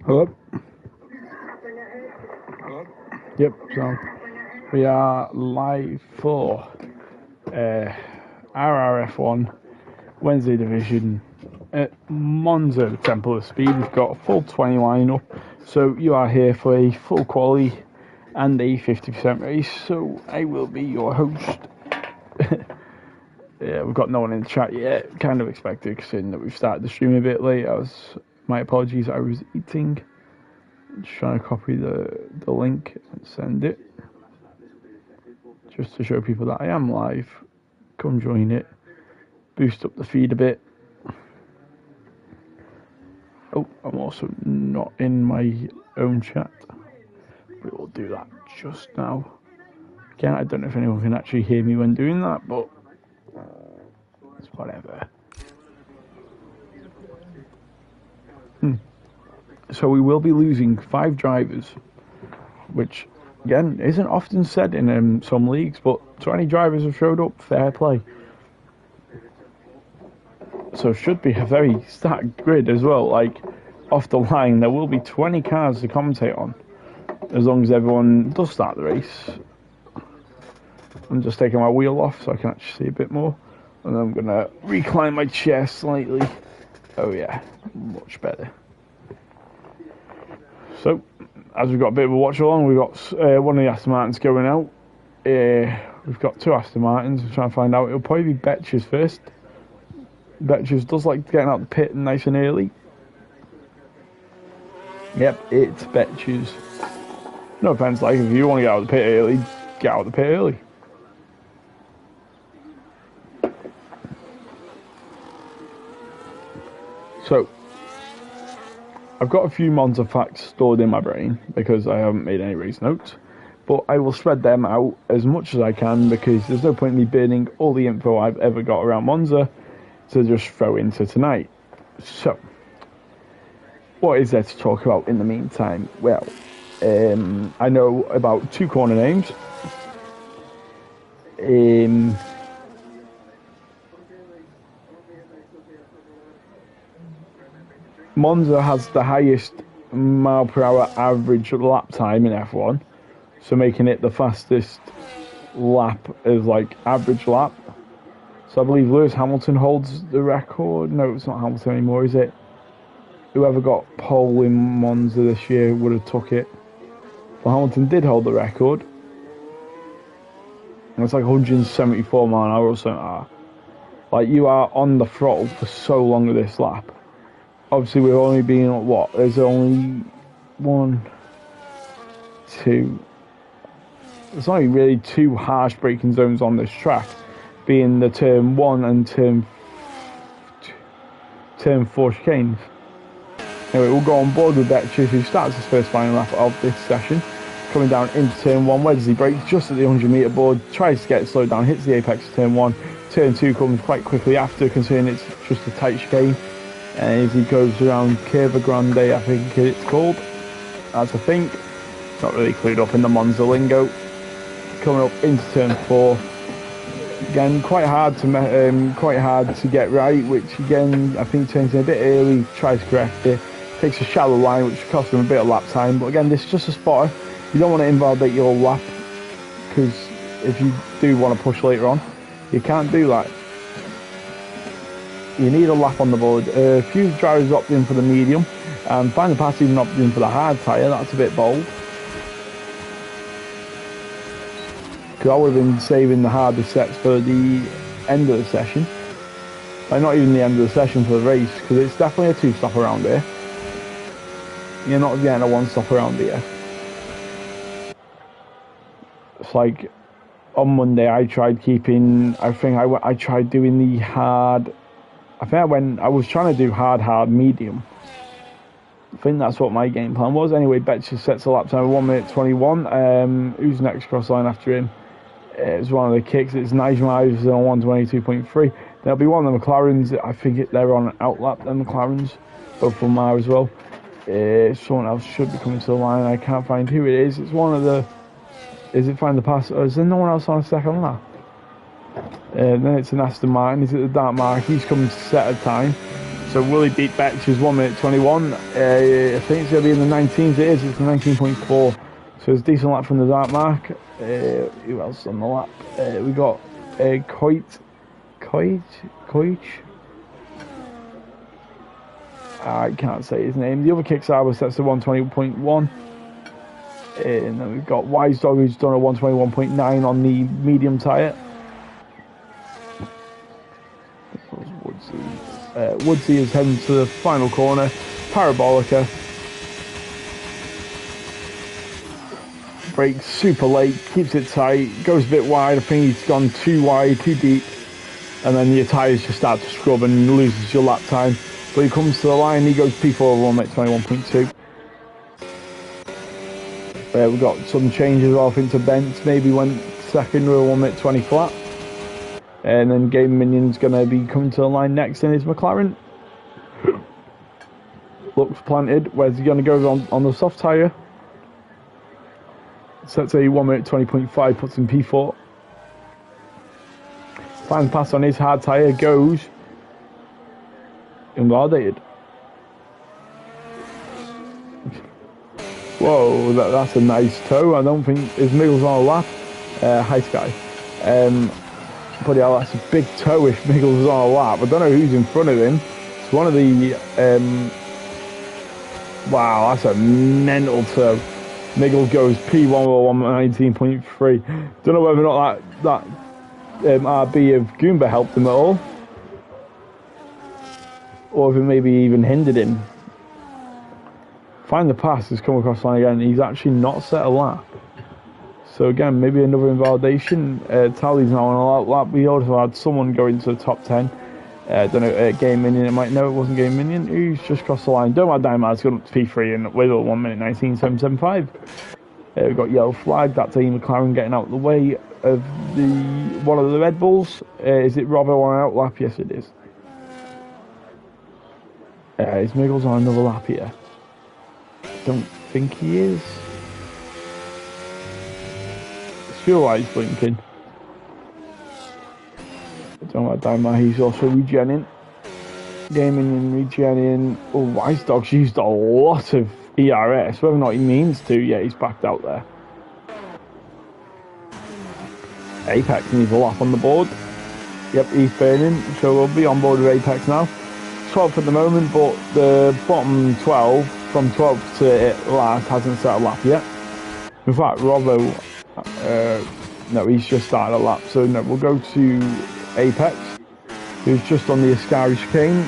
Hello? Hello? Yep, so we are live for RRF1 Wednesday division at Monza Temple of Speed. We've got a full 20 lineup, so you are here for a full quali and a 50% race, so I will be your host. Yeah, we've got no one in the chat yet, kind of expected considering that we've started the stream a bit late. My apologies, I was eating. Just trying to copy the link and send it, just to show people that I am live. Come join it, boost up the feed a bit. Oh, I'm also not in my own chat, but we'll do that just now. Again, I don't know if anyone can actually hear me when doing that, but it's whatever. So we will be losing 5 drivers, which again isn't often said in some leagues, but 20 drivers have showed up. Fair play. So it should be a very stacked grid as well. Like off the line, there will be 20 cars to commentate on, as long as everyone does start the race. I'm just taking my wheel off so I can actually see a bit more, and then I'm gonna recline my chair slightly. Oh yeah, much better. So, as we've got a bit of a watch along, we've got one of the Aston Martins going out. We've got 2 Aston Martins. We're trying to find out. It'll probably be Betches first. Betches does like getting out the pit nice and early. Yep, it's Betches. No offense, like if you want to get out of the pit early, get out of the pit early. So, I've got a few Monza facts stored in my brain because I haven't made any race notes, but I will spread them out as much as I can because there's no point in me burning all the info I've ever got around Monza to just throw into tonight. So, what is there to talk about in the meantime? Well, I know about 2 corner names. Monza has the highest mile per hour average lap time in F1, so making it the fastest lap as like average lap. So I believe Lewis Hamilton holds the record. No, it's not Hamilton anymore, is it? Whoever got pole in Monza this year would have took it. Well, Hamilton did hold the record. And it's like 174 mile an hour or something. Like, you are on the throttle for so long of this lap. Obviously, we're only being, what? There's only 1, 2. There's only really 2 harsh braking zones on this track, being the turn 1 and turn 4 chicanes. Anyway, we'll go on board with Betches, who starts his first final lap of this session. Coming down into turn 1, where does he brake? Just at the 100 metre board, tries to get it slowed down, hits the apex of turn 1. Turn 2 comes quite quickly after, considering it's just a tight chicane. And as he goes around Curva Grande, I think it's called, as I think. It's not really clued up in the Monza lingo. Coming up into turn 4. Again, quite hard to get right, which again, I think turns in a bit early, tries to correct it. Takes a shallow line, which costs him a bit of lap time. But again, this is just a spotter. You don't want to invalidate your lap, because if you do want to push later on, you can't do that. You need a lap on the board. A few drivers opted in for the medium, and Final Pass even opted in for the hard tyre. That's a bit bold. Because I would have been saving the hardest sets for the end of the session. Like, not even the end of the session, for the race, because it's definitely a 2-stop around here. You're not getting a 1-stop around here. It's like, on Monday I tried keeping, I tried doing the hard, I was trying to do hard, medium. I think that's what my game plan was. Anyway, Betches sets a lap time of 1 minute 21. Who's next cross line after him? It was one of the kicks. It's Nigel Ives on 122.3. There'll be one of the McLarens. I think they're on an outlap, the McLarens. Both of them are as well. Someone else should be coming to the line. I can't find who it is. It's one of the... Is it Find the Pass? Or is there no one else on a second lap? Then it's an Aston Martin. Is it the Dark Mark? He's coming to set a time. So will he beat Betch's 1:21? I think it's going to be in the 19s. It is. It's the 19.4. So it's a decent lap from the Dark Mark. Who else on the lap? We got Coit. I can't say his name. The other Kickstarter sets to 1:20.1. And then we've got Wise Dog, who's done a 1:21.9 on the medium tyre. Woodsy is heading to the final corner. Parabolica. Brakes super late, keeps it tight, goes a bit wide. I think he's gone too wide, too deep. And then your tyres just start to scrub and loses your lap time. But he comes to the line, he goes P4 over 1:21.2. We've got some changes off into Bent, maybe went second with a 1:20 flat. And then Game Minion's going to be coming to the line next in his McLaren. Looks planted. Where's he going to go on the soft tyre? Sets a 1:20.5, puts in P4. Finds pass on his hard tyre, goes invalidated. Whoa, that's a nice toe. I don't think his Miggles on a lap. Hi Sky. But yeah, that's a big toe if Miggles is on a lap. I don't know who's in front of him. It's one of the... wow, that's a mental toe. Miggles goes P1 or 1:19.3. Don't know whether or not that RB of Goomba helped him at all. Or if it maybe even hindered him. Find the Pass has come across the line again. He's actually not set a lap. So again, maybe another invalidation. Tally's now on a lap. We also had someone go into the top 10. I don't know, Game Minion. It might know it wasn't Game Minion. Who's just crossed the line? Don't mind Dymar's gone up to P3 and with a 1:19.775. We've got yellow flag. That's a McLaren getting out of the way of one of the Red Bulls. Is it Robbo on an outlap? Yes, it is. Is Miggles on another lap here? Don't think he is. His fuel light's blinking. Don't like Dynamite, he's also regenning. Gaming and regenning. Oh, Wise Dog's used a lot of ERS. Whether or not he means to, yeah, he's backed out there. Apex needs a lap on the board. Yep, he's burning, so we'll be on board with Apex now. 12th at the moment, but the bottom 12, from 12th to last, hasn't set a lap yet. In fact, Robbo, no, he's just started a lap, so no, we'll go to Apex, who's just on the Ascari chicane.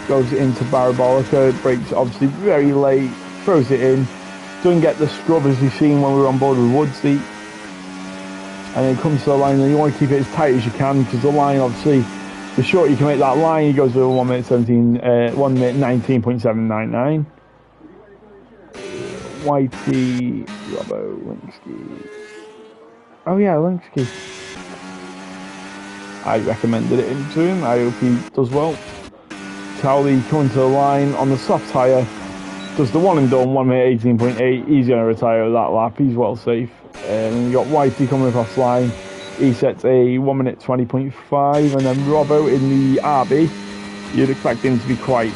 Goes into Parabolica, brakes obviously very late, throws it in, doesn't get the scrub as we've seen when we were on board with Woodsy. And then comes to the line, and you want to keep it as tight as you can, because the line, obviously, the shorter you can make that line, he goes with 1:19.799. Whitey, Robbo, Linsky. Oh yeah, Linsky. I recommended it into him. I hope he does well. Cowley coming to the line on the soft tyre. Does the one and done, 1:18.8. He's going to retire that lap. He's well safe. And you got Whitey coming across the line. He sets a 1:20.5. And then Robbo in the RB. You'd expect him to be quite,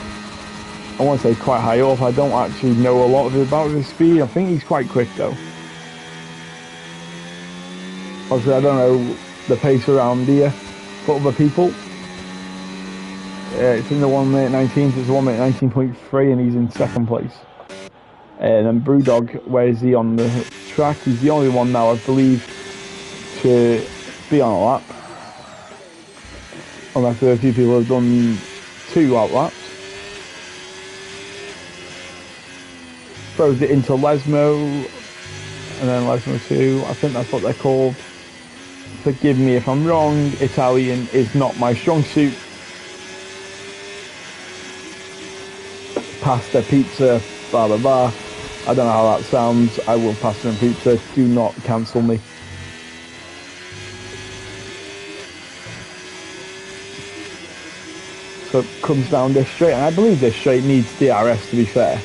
I want to say quite high up. I don't actually know a lot about his speed. I think he's quite quick though. Obviously, I don't know the pace around here for other people. It's in the 1:19, it's 1:19.3, and he's in second place. And then Brewdog, where is he on the track? He's the only one now, I believe, to be on a lap. Unless there are a few people who have done 2 out laps. Throws it into Lesmo, and then Lesmo 2. I think that's what they're called. Forgive me if I'm wrong. Italian is not my strong suit. Pasta, pizza, blah blah blah. I don't know how that sounds. I will pasta and pizza. Do not cancel me. So it comes down this straight, and I believe this straight needs DRS, to be fair.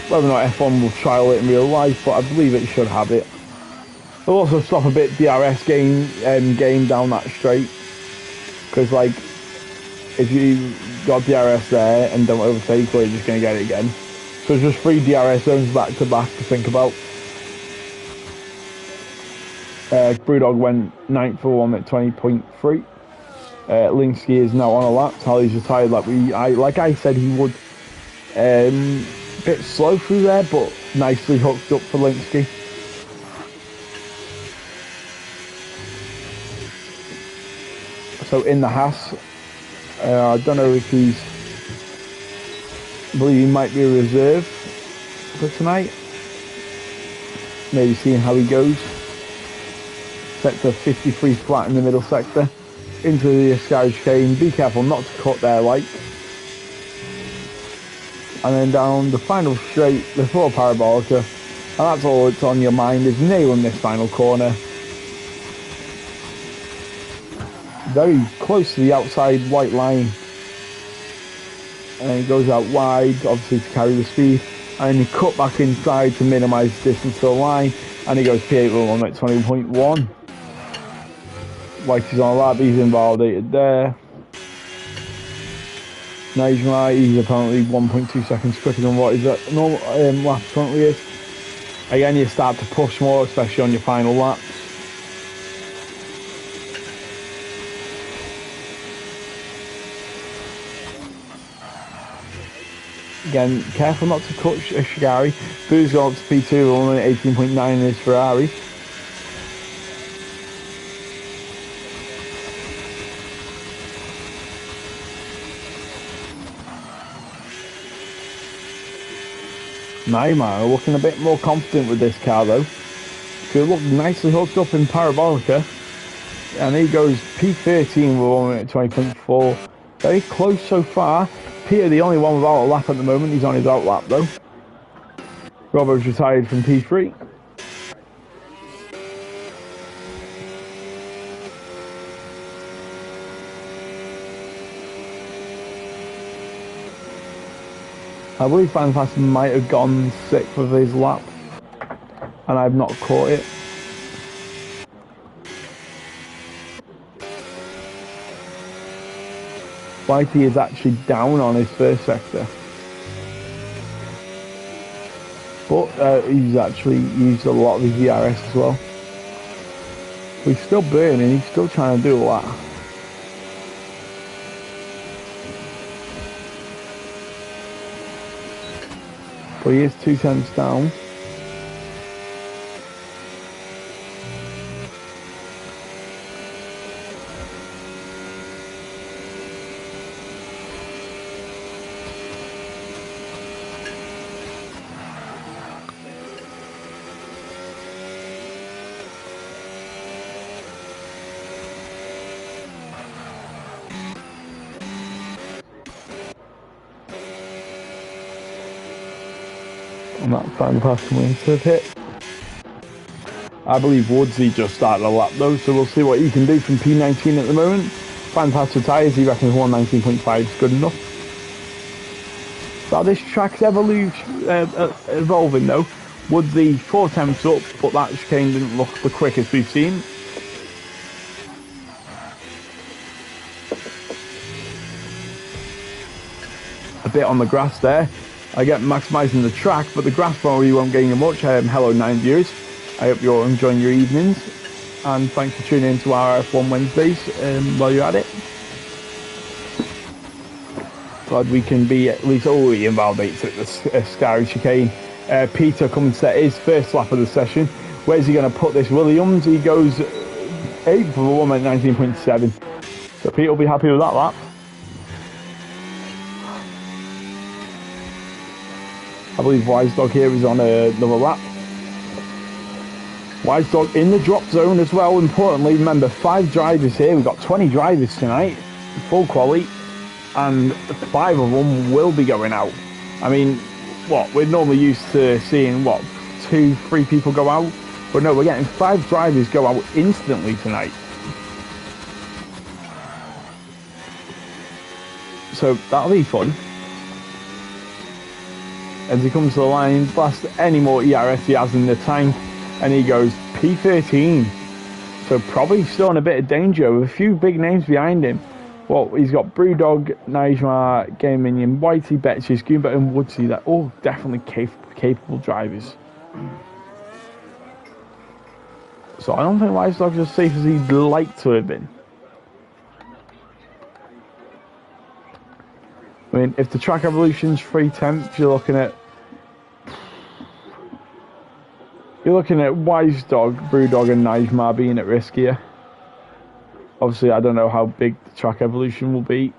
Whether or not F1 will trial it in real life, but I believe it should have it. They'll also stop a bit DRS game down that straight, because like if you got DRS there and don't overtake, well, you're just going to get it again. So it's just 3 DRS zones back to back to think about. Brewdog went 9th for 1 at 20.3. Linsky is now on a lap. Tally's retired like I said he would. Bit slow through there, but nicely hooked up for Linsky. So in the Haas, I don't know if I believe he might be a reserve for tonight. Maybe seeing how he goes. Sector 53 flat in the middle sector. Into the Sky chicane. Be careful not to cut there, like. And then down the final straight, the 4 parabolica. And that's all that's on your mind, is nailing this final corner. Very close to the outside white line. And he goes out wide, obviously to carry the speed. And he cut back inside to minimise distance to the line. And he goes P8 1 at 20.1. White is on a lap, he's invalidated there. Najmai, he's apparently 1.2 seconds quicker than what his normal lap currently is. Again, you start to push more, especially on your final laps. Again, careful not to cut Shigari. Boo's gone up to P2, only 18.9 in his Ferrari. Neymar looking a bit more confident with this car though. Could look nicely hooked up in Parabolica. And he goes P13 with 1 minute 20.4. Very close so far. Peter the only one without a lap at the moment. He's on his out lap though. Robert's retired from P3. I believe Fantastic might have gone 6th of his lap, and I've not caught it. Whitey is actually down on his first sector, but he's actually used a lot of his DRS as well. But he's still burning, he's still trying to do a lot. But he is 2 tenths down. And that final pass from Winter hit. I believe Woodsy just started a lap though, so we'll see what he can do from P19 at the moment. Fantastic tyres, he reckons 119.5 is good enough. So this track's evolving though. Woodsy 4 tenths up, but that chicane didn't look the quickest we've seen. A bit on the grass there. I get maximising the track, but the grass probably won't gain you much. Hello 9 viewers. I hope you're enjoying your evenings. And thanks for tuning in to RRF1 Wednesdays while you're at it. Glad we can be at least he invalidates at the Sky chicane. Peter coming to set his first lap of the session. Where's he going to put this Williams? He goes 8th for 1 at 19.7. So Peter will be happy with that lap. I believe Wise Dog here is on another lap. Wise Dog in the drop zone as well. Importantly, remember 5 drivers here. We've got 20 drivers tonight, full quality, and 5 of them will be going out. I mean, we're normally used to seeing 2-3 people go out. But no, we're getting 5 drivers go out instantly tonight. So that'll be fun. As he comes to the line, blasts any more ERS he has in the tank, and he goes P13. So probably still in a bit of danger with a few big names behind him. Well, he's got Brewdog, Najma, Game Minion, Whitey, Betches, Goomba and Woodsy. They're all definitely capable drivers. So I don't think Wise Dog's as safe as he'd like to have been. I mean, if the track evolution's 3 tenths, you're looking at Wise Dog, Brewdog and Najma being at risk here. Obviously, I don't know how big the track evolution will be.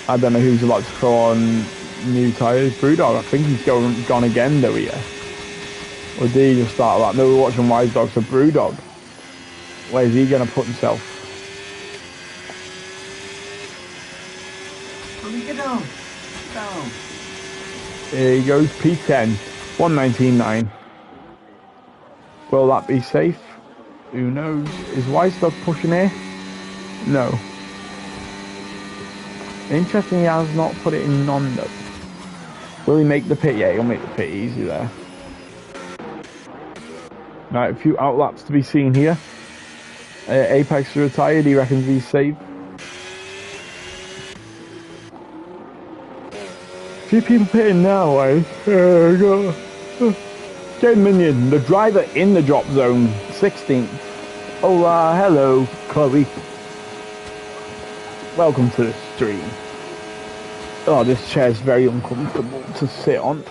I don't know who's about to throw on new tyres. Brewdog, I think he's gone again though here. Or did he just start that? No, we're watching Wise Dog, so Brewdog. Where's he going to put himself? Get down. Down. Here he goes, P10. 119.9. Will that be safe? Who knows? Is Wise Dog pushing here? No. Interesting, he has not put it in non though. Will he make the pit? Yeah, he'll make the pit easy there. Right, a few outlaps to be seen here. Apex retired, he reckons he's safe. Few people pitting now, eh? Game Minion, the driver in the drop zone, 16th. Hola, hello, Chloe. Welcome to the stream. Oh, this chair's very uncomfortable to sit on.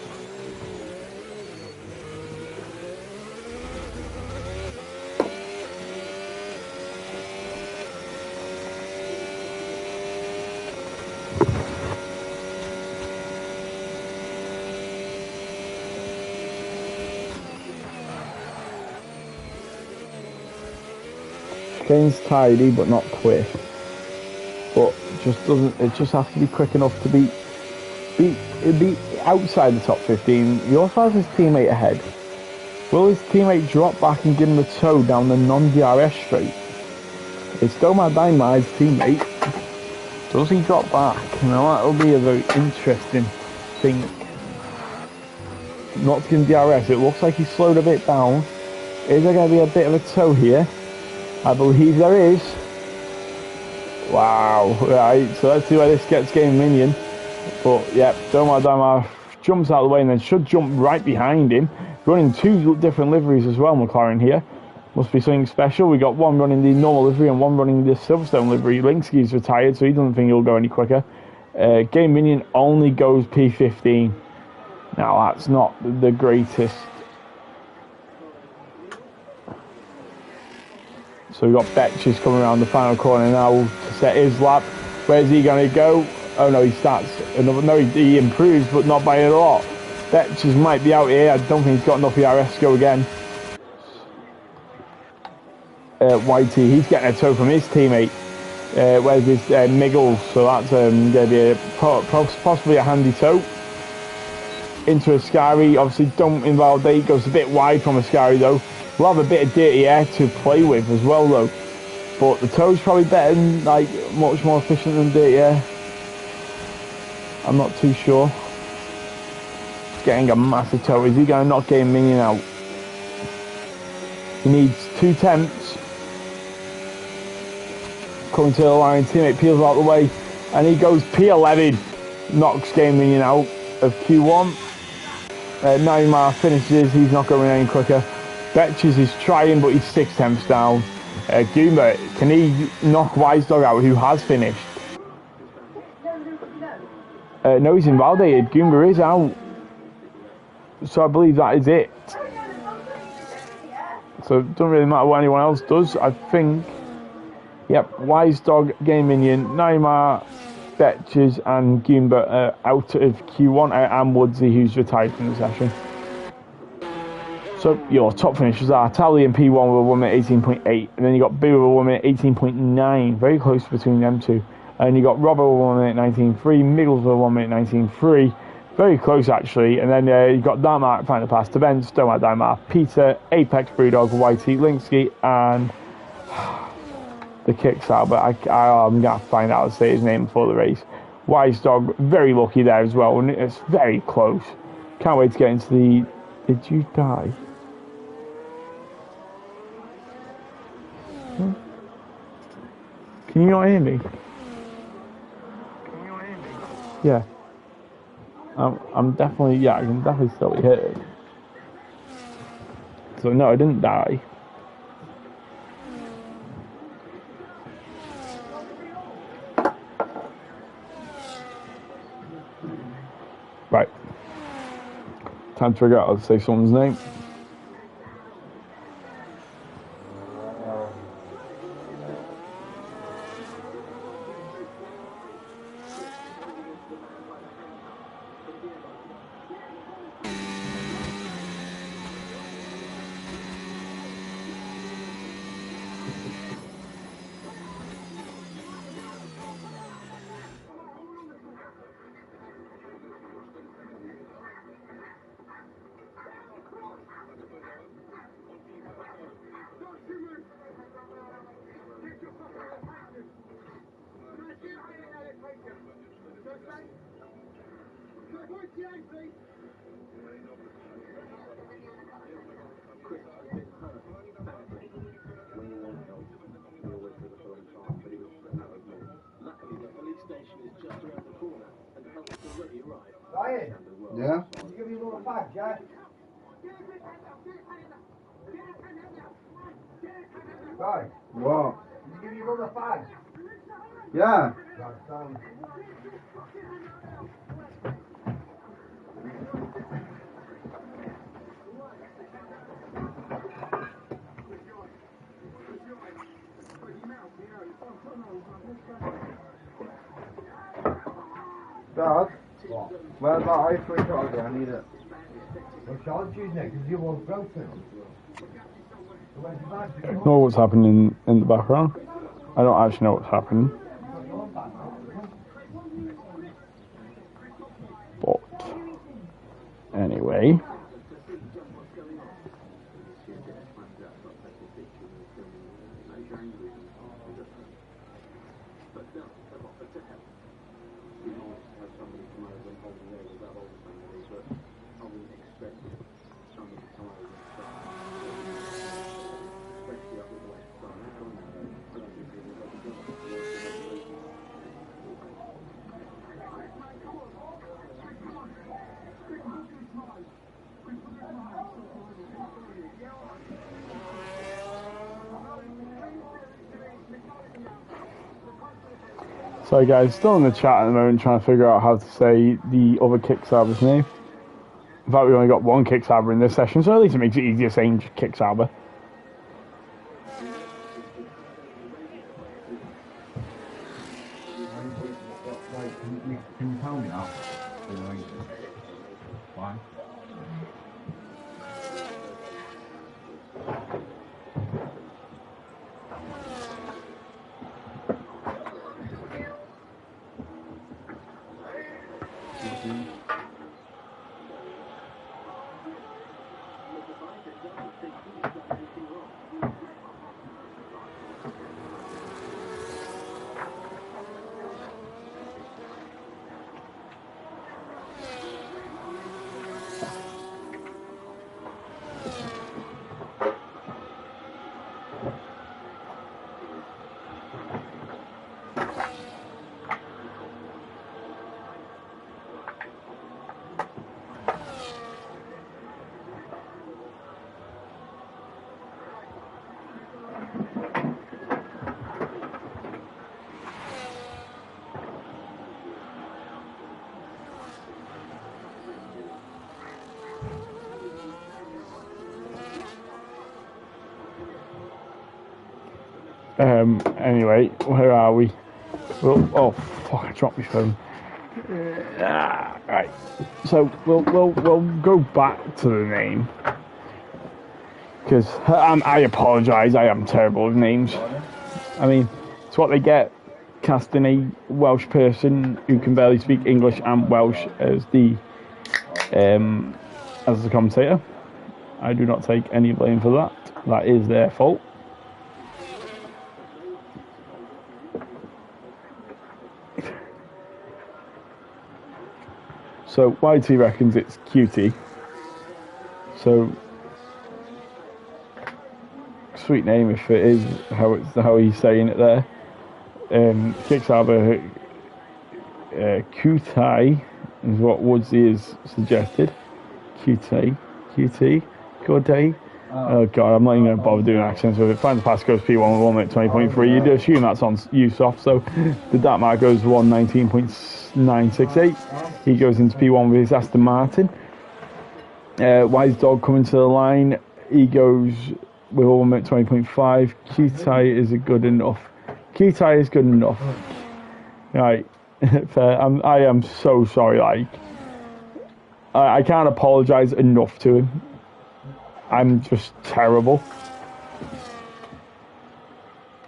Chicane's tidy but not quick. But it just has to be quick enough to be outside the top 15. He also has his teammate ahead. Will his teammate drop back and give him a tow down the non-DRS straight? It's Doma Dynamite's teammate. Does he drop back? Now that'll be a very interesting thing. Not to give him DRS, it looks like he slowed a bit down. Is there going to be a bit of a tow here? I believe there is. Wow, right, so let's see where this gets Game Minion. But yeah, Doma jumps out of the way and then should jump right behind him. Running 2 different liveries as well, McLaren here. Must be something special. We got one running the normal livery and one running the Silverstone livery. Linsky's retired, so he doesn't think he'll go any quicker. Game Minion only goes P15. Now that's not the greatest. So we've got Betches coming around the final corner now to set his lap. Where's he going to go? Oh no, he starts another. No, he improves, but not by a lot. Betches might be out here. I don't think he's got enough ERS to go again. Whitey, he's getting a tow from his teammate. Where's his Miggles? So that's going to be possibly a handy tow. Into a Ascari, obviously don't invalidate, goes a bit wide from Ascari though. We'll have a bit of dirty air to play with as well though. But the tow's probably better than, like, much more efficient than dirty air. I'm not too sure. He's getting a massive tow. Is he going to knock Game Minion out? He needs 2 tenths. Coming to the line, teammate peels out the way, and he goes P11. Knocks Game Minion out of Q1. Neymar finishes, he's not going any quicker. Betches is trying, but he's 6 tenths down. Goomba, can he knock Wise Dog out, who has finished? No, he's invalidated. Goomba is out. So I believe that is it. So it doesn't really matter what anyone else does. I think, yep, Wise Dog, Game Minion, Neymar, Betches and Goomba out of Q1, and Woodsy, who's retired from the session. So your top finishers are Tally and P1 with a 1 minute 18.8, and then you got Boo with a 1 minute 18.9, very close between them two. And you got Robbo with a 1 minute 19.3, Miggles with a 1 minute 19.3, Very close actually, and then you got Denmark final pass to Ben, Stonemark, Denmark, Peter, Apex, Brewdog, Whitey, Linsky, and the kicks out, but I'm going to find out and say his name before the race. Wise Dog, very lucky there as well, and it's very close. Can't wait to get into the... Did you die? Huh? Can you not hear me? Yeah. I'm definitely, yeah, I can definitely still be heard. So no, I didn't die. Right. Time to figure out how to say someone's name. Ryan? Yeah? Can you give me a little bag, yeah? Right. What? Can you give me a little bag? Yeah. Dad? What? Where's that ice charger? I need it. Well, charge you next, because you won't broken. I don't know what's happening in the background. I don't actually know what's happening. But anyway. Sorry guys, still in the chat at the moment trying to figure out how to say the other Kicksabber's name. In fact, we only got one Kicksabber in this session, so at least it makes it easier saying Kicksabber. Can you tell me now? Why? Anyway, where are we? Well, oh fuck! I dropped my phone. Right. So we'll go back to the name because I apologise. I am terrible with names. I mean, it's what they get casting a Welsh person who can barely speak English and Welsh as the as a commentator. I do not take any blame for that. That is their fault. So YT reckons it's QT. So sweet name if it is how he's saying it there. Kicks out a QT is what Woodsy has suggested. QT, good day. Oh god, I'm not even going to bother doing accents with it. Final pass goes P1 1 minute 20.3. You'd assume that's on Yusof, so the dat mark goes 119.968. He goes into P1 with his Aston Martin. Wise Dog coming to the line. He goes with 1 minute 20.5. QT is good enough. QT is good enough. Right, fair. I am so sorry. Like, I can't apologise enough to him. I'm just terrible.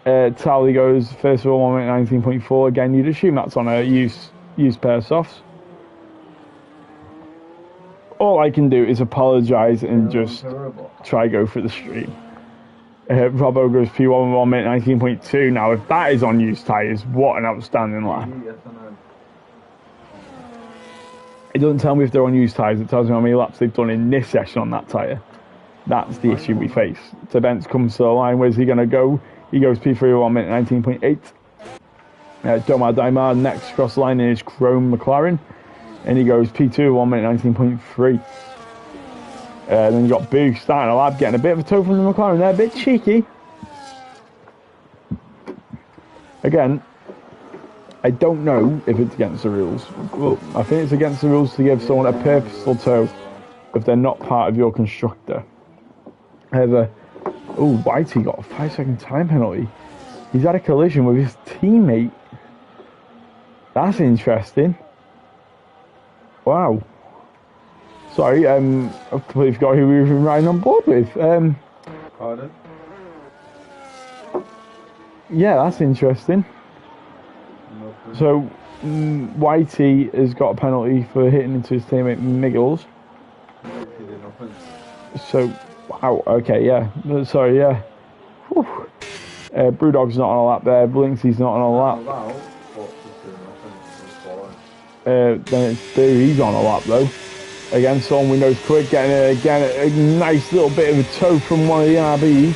Tally goes first of all 1 minute 19.4. Again, you'd assume that's on a used pair of softs. All I can do is apologise and just try go for the stream. Robbo goes P1 1 minute 19.2. Now, if that is on used tyres, what an outstanding lap. It doesn't tell me if they're on used tyres. It tells me how many laps they've done in this session on that tyre. That's the issue we face. So Bentz comes to the line. Where's he going to go? He goes P3 1 minute 19.8. Domar Daimar next across the line in his chrome McLaren. And he goes P2 1 minute 19.3. Then you got Boo starting a lap, getting a bit of a toe from the McLaren there. A bit cheeky. Again, I don't know if it's against the rules. Well, I think it's against the rules to give someone a purposeful toe if they're not part of your constructor. However, Whitey got a 5-second time penalty. He's had a collision with his teammate. That's interesting. Wow. Sorry, I completely forgot who we were riding on board with. Pardon? Yeah, that's interesting. So, Whitey has got a penalty for hitting into his teammate Miggles. So, wow, okay, yeah. Sorry, yeah. Brewdog's not on a lap there. Blinksy's not on a lap. Then it's Boo, he's on a lap though. Again, someone we know's quick, getting a nice little bit of a toe from one of the RBs.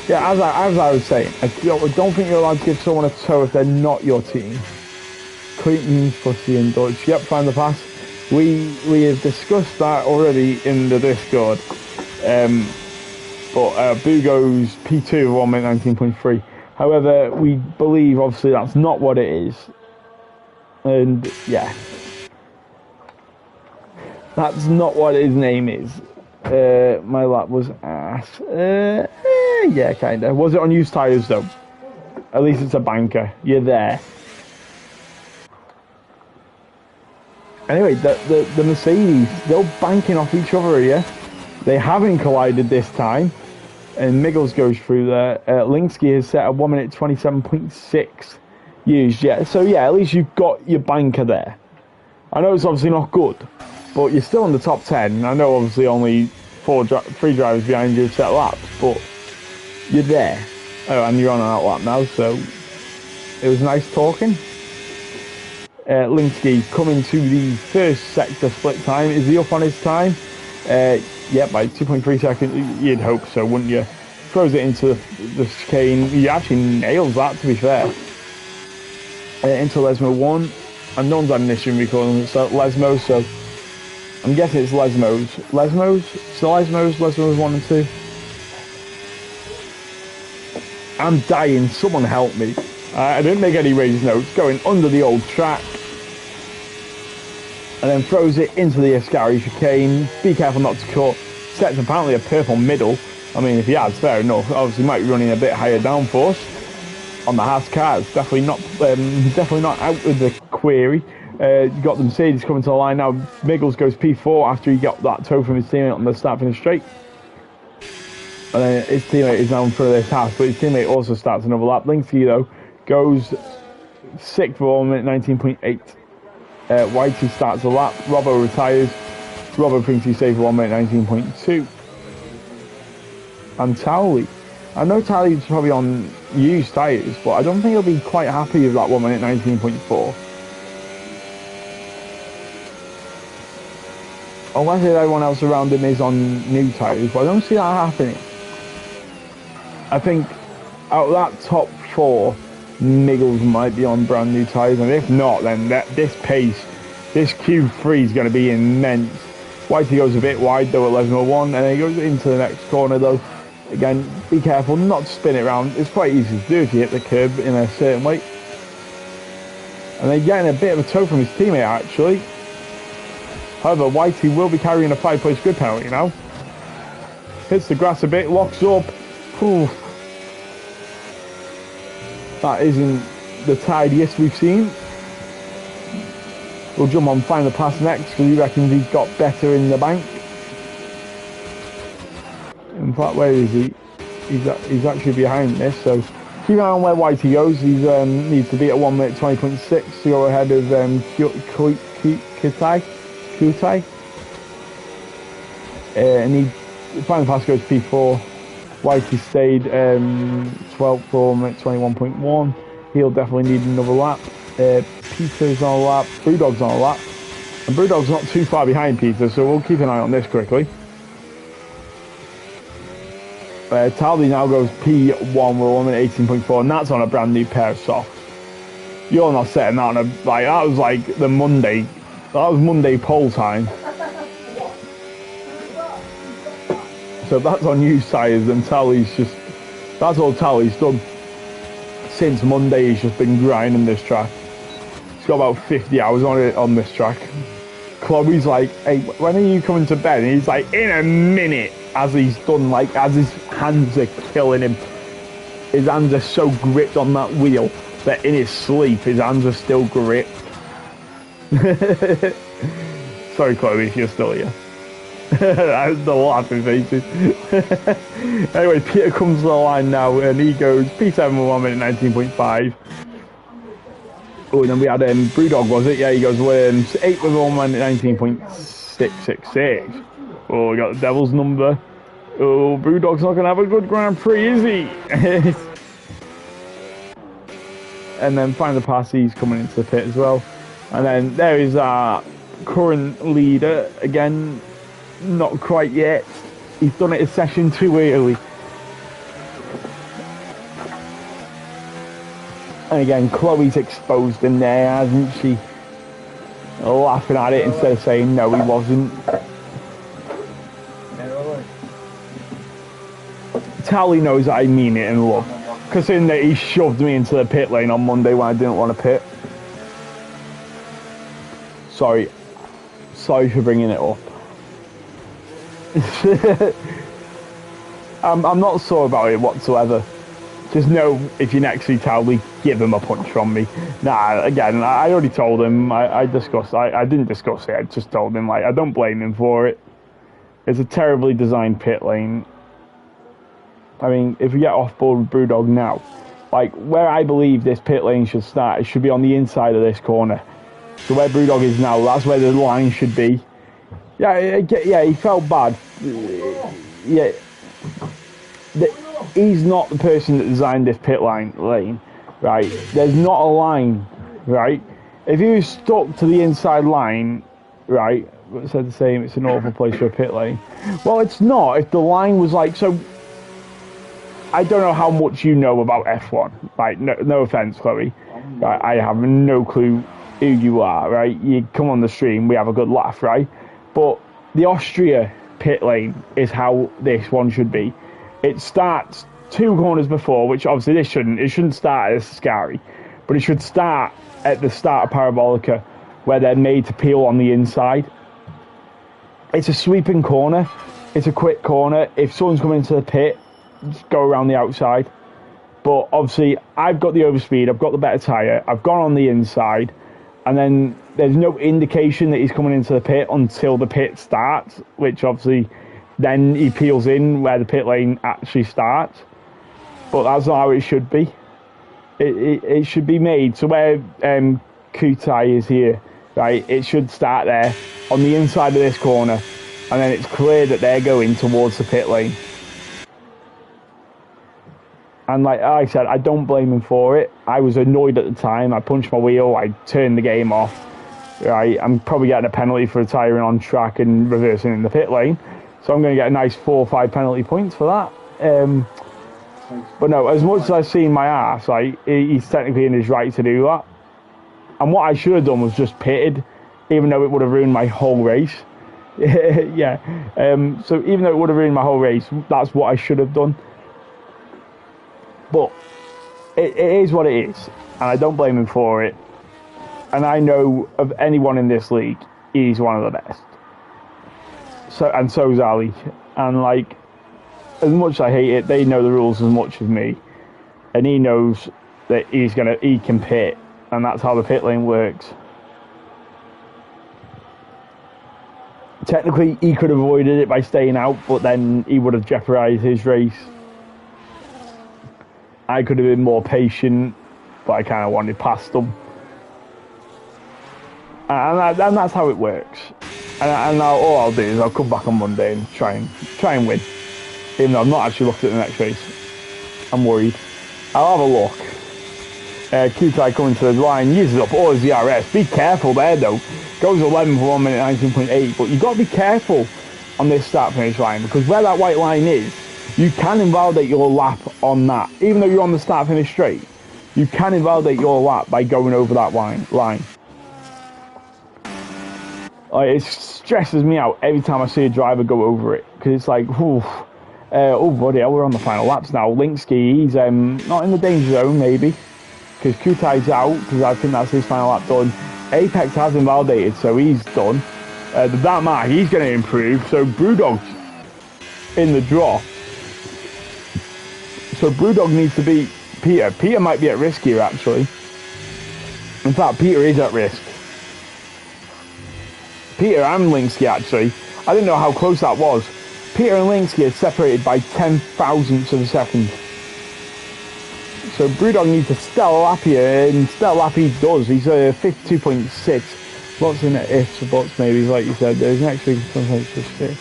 Yeah, as I was saying, I don't think you're allowed to give someone a toe if they're not your team. Clayton, Fussy and Dutch. Yep, find the pass. We have discussed that already in the Discord. But Boo goes P2 1 minute 19.3. However, we believe obviously that's not what it is. And yeah. That's not what his name is. My lap was ass. Yeah, kinda. Was it on used tyres though? At least it's a banker. You're there. Anyway, the Mercedes, they're banking off each other here. They haven't collided this time. And Miggles goes through there. Linsky has set a 1 minute 27.6 used. Yeah, so yeah, at least you've got your banker there. I know it's obviously not good, but you're still in the top 10. I know obviously only 3 drivers behind you set laps, but you're there. Oh, and you're on an out lap now, so it was nice talking. Linsky coming to the first sector split time. Is he up on his time? Yeah, by 2.3 seconds. You'd hope so, wouldn't you? Throws it into the chicane. He actually nails that, to be fair. Into Lesmo 1. And no one's had an issue in recalling it, so Lesmo, so I'm guessing it's Lesmos. Lesmos? So Lesmos 1 and 2. I'm dying, someone help me. I didn't make any raised notes. Going under the old track. And then throws it into the Ascari chicane. Be careful not to cut. Sets apparently a purple middle. I mean, if he has, fair enough. Obviously, might be running a bit higher downforce on the Haas cars. Definitely not out with the query. You got the Mercedes coming to the line now. Miggles goes P4 after he got that toe from his teammate on the start finish straight. And then his teammate is now in front of this Haas, but his teammate also starts another lap. Linsky, though, goes 6th for 1 minute 19.8. Whitey starts the lap. Robbo retires. Robert thinks he's safe for 1 minute 19.2. And Towley. I know Towley's probably on used tyres, but I don't think he'll be quite happy with that 1 minute 19.4. Unless everyone else around him is on new tyres, but I don't see that happening. I think out of that top 4, Miggles might be on brand new tyres, and if not, then this pace, this Q3 is going to be immense. Whitey goes a bit wide though at 11.01, and then he goes into the next corner though. Again, be careful not to spin it around. It's quite easy to do if you hit the curb in a certain way. And they're getting a bit of a tow from his teammate actually. However, Whitey will be carrying a 5-place grid penalty now. Hits the grass a bit, locks up. Ooh. That isn't the tidiest we've seen. We'll jump on Find the Pass next because he reckons he's got better in the bank. In fact, where is he? He's actually behind this, so keep an eye on where Whitey goes. He needs to be at 1 minute 20.6 to go ahead of Kutai. And Find the Pass goes P4. Whitey stayed 12th for 21.1. He'll definitely need another lap. Peter's on a lap. Brewdog's on a lap. And Brewdog's not too far behind Peter, so we'll keep an eye on this quickly. Talby now goes P1 with 1 minute 18.4, and that's on a brand new pair of softs. You're not setting that on a, like, that was like the Monday, that was Monday pole time. So that's on used tyres, and Tally's just, that's all Tally's done. Since Monday, he's just been grinding this track. He's got about 50 hours on it on this track. Chloe's like, hey, when are you coming to bed? And he's like, in a minute, as he's done, like, as his hands are killing him. His hands are so gripped on that wheel that in his sleep, his hands are still gripped. Sorry, Chloe, if you're still here. That's the laughing faces. Anyway, Peter comes to the line now, and he goes P7 with 1 minute 19.5. Oh, and then we had Brewdog, was it? Yeah, he goes 8 with 1 minute 19.666. Oh, we got the devil's number. Oh, Brewdog's not going to have a good Grand Prix, is he? And then Find the Pass, he's coming into the pit as well. And then there is our current leader. Again, not quite yet. He's done it a session too early. And again, Chloe's exposed him there, hasn't she? Laughing at it instead of saying no, he wasn't. Tally knows I mean it in love. Considering that he shoved me into the pit lane on Monday when I didn't want to pit. Sorry for bringing it up. I'm not sore about it whatsoever. Just know if you next see Towley, give him a punch from me. Nah, again, I already told him. I didn't discuss it. I just told him, like, I don't blame him for it. It's a terribly designed pit lane. I mean, if we get off board with Brewdog now, like, where I believe this pit lane should start, it should be on the inside of this corner. So where Brewdog is now, that's where the line should be. Yeah, he felt bad. Yeah. He's not the person that designed this pit lane, right? There's not a line, right? If he was stuck to the inside line, right, but said the same, it's an awful place for a pit lane. Well, it's not. If the line was like, so, I don't know how much you know about F1, right? No offense, Chloe. Right? I have no clue who you are, right? You come on the stream, we have a good laugh, right? But the Austria pit lane is how this one should be. It starts 2 corners before, which obviously it shouldn't start at Scary, but it should start at the start of Parabolica, where they're made to peel on the inside. It's a sweeping corner. It's a quick corner. If someone's coming into the pit, just go around the outside. But obviously, I've got the overspeed, I've got the better tyre, I've gone on the inside, and then there's no indication that he's coming into the pit until the pit starts, which obviously then he peels in where the pit lane actually starts. But that's not how it should be. It should be made. So where Kutai is here, right? It should start there on the inside of this corner, and then it's clear that they're going towards the pit lane. And like I said, I don't blame him for it. I was annoyed at the time. I punched my wheel. I turned the game off. Right, I'm probably getting a penalty for retiring on track and reversing in the pit lane. So I'm going to get a nice 4 or 5 penalty points for that. But no, as much as I've seen my ass, like, he's technically in his right to do that. And what I should have done was just pitted, even though it would have ruined my whole race. Yeah. So even though it would have ruined my whole race, that's what I should have done. But it is what it is, and I don't blame him for it. And I know of anyone in this league, he's one of the best. And so's Ali. And like, as much as I hate it, they know the rules as much as me. And he knows that he can pit, and that's how the pit lane works. Technically, he could have avoided it by staying out, but then he would have jeopardised his race. I could have been more patient, but I kind of wanted past them. And that's how it works. And now all I'll do is I'll come back on Monday and try and win. Even though I've not actually looked at the next race. I'm worried. I'll have a look. QTI coming to the line, uses up all his DRS. Be careful there though. Goes 11 for 1 minute 19.8, but you've got to be careful on this start finish line, because where that white line is, you can invalidate your lap on that. Even though you're on the start finish straight, you can invalidate your lap by going over that line. Like, it stresses me out every time I see a driver go over it, because it's like, oh buddy, we're on the final laps now. Linsky, he's not in the danger zone maybe, because Kutai's out, because I think that's his final lap done. Apex has invalidated, so he's done. The Dark Mark, he's going to improve, so Brewdog's in the draw. So Brewdog needs to beat Peter. Peter might be at risk here, actually. In fact, Peter is at risk. Peter and Linsky, actually. I didn't know how close that was. Peter and Linsky are separated by 10 thousandths of a second. So Brewdog needs a stellar lap here, and stellar lap he does. He's 52.6. Lots in it, ifs or buts maybe, like you said. There's actually sometimes just six.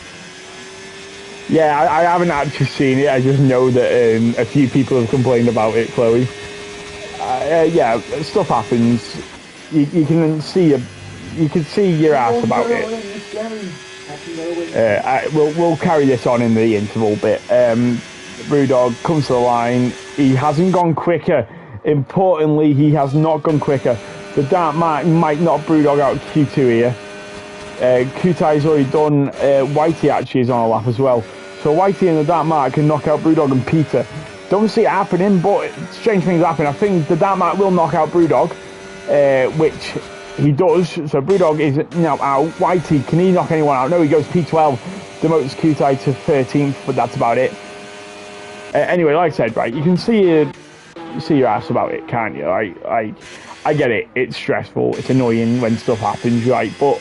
Yeah, I haven't actually seen it. I just know that a few people have complained about it, Chloe. Yeah, stuff happens. You can see your ass about it. We'll carry this on in the interval bit. Brewdog comes to the line. He hasn't gone quicker. Importantly, he has not gone quicker. The Dark Mark might knock Brewdog out of Q2 here. Kutai's already done. Whitey actually is on a lap as well. So Whitey and the Dark Mark can knock out Brewdog and Peter. Don't see it happening, but strange things happen. I think the Dark Mark will knock out Brewdog, which he does. So Brewdog is now out. Whitey, can he knock anyone out? No, he goes P12. Demotes Kutai to 13th, but that's about it. Anyway, like I said, right, you can see your ass about it, can't you? I get it. It's stressful. It's annoying when stuff happens, right? But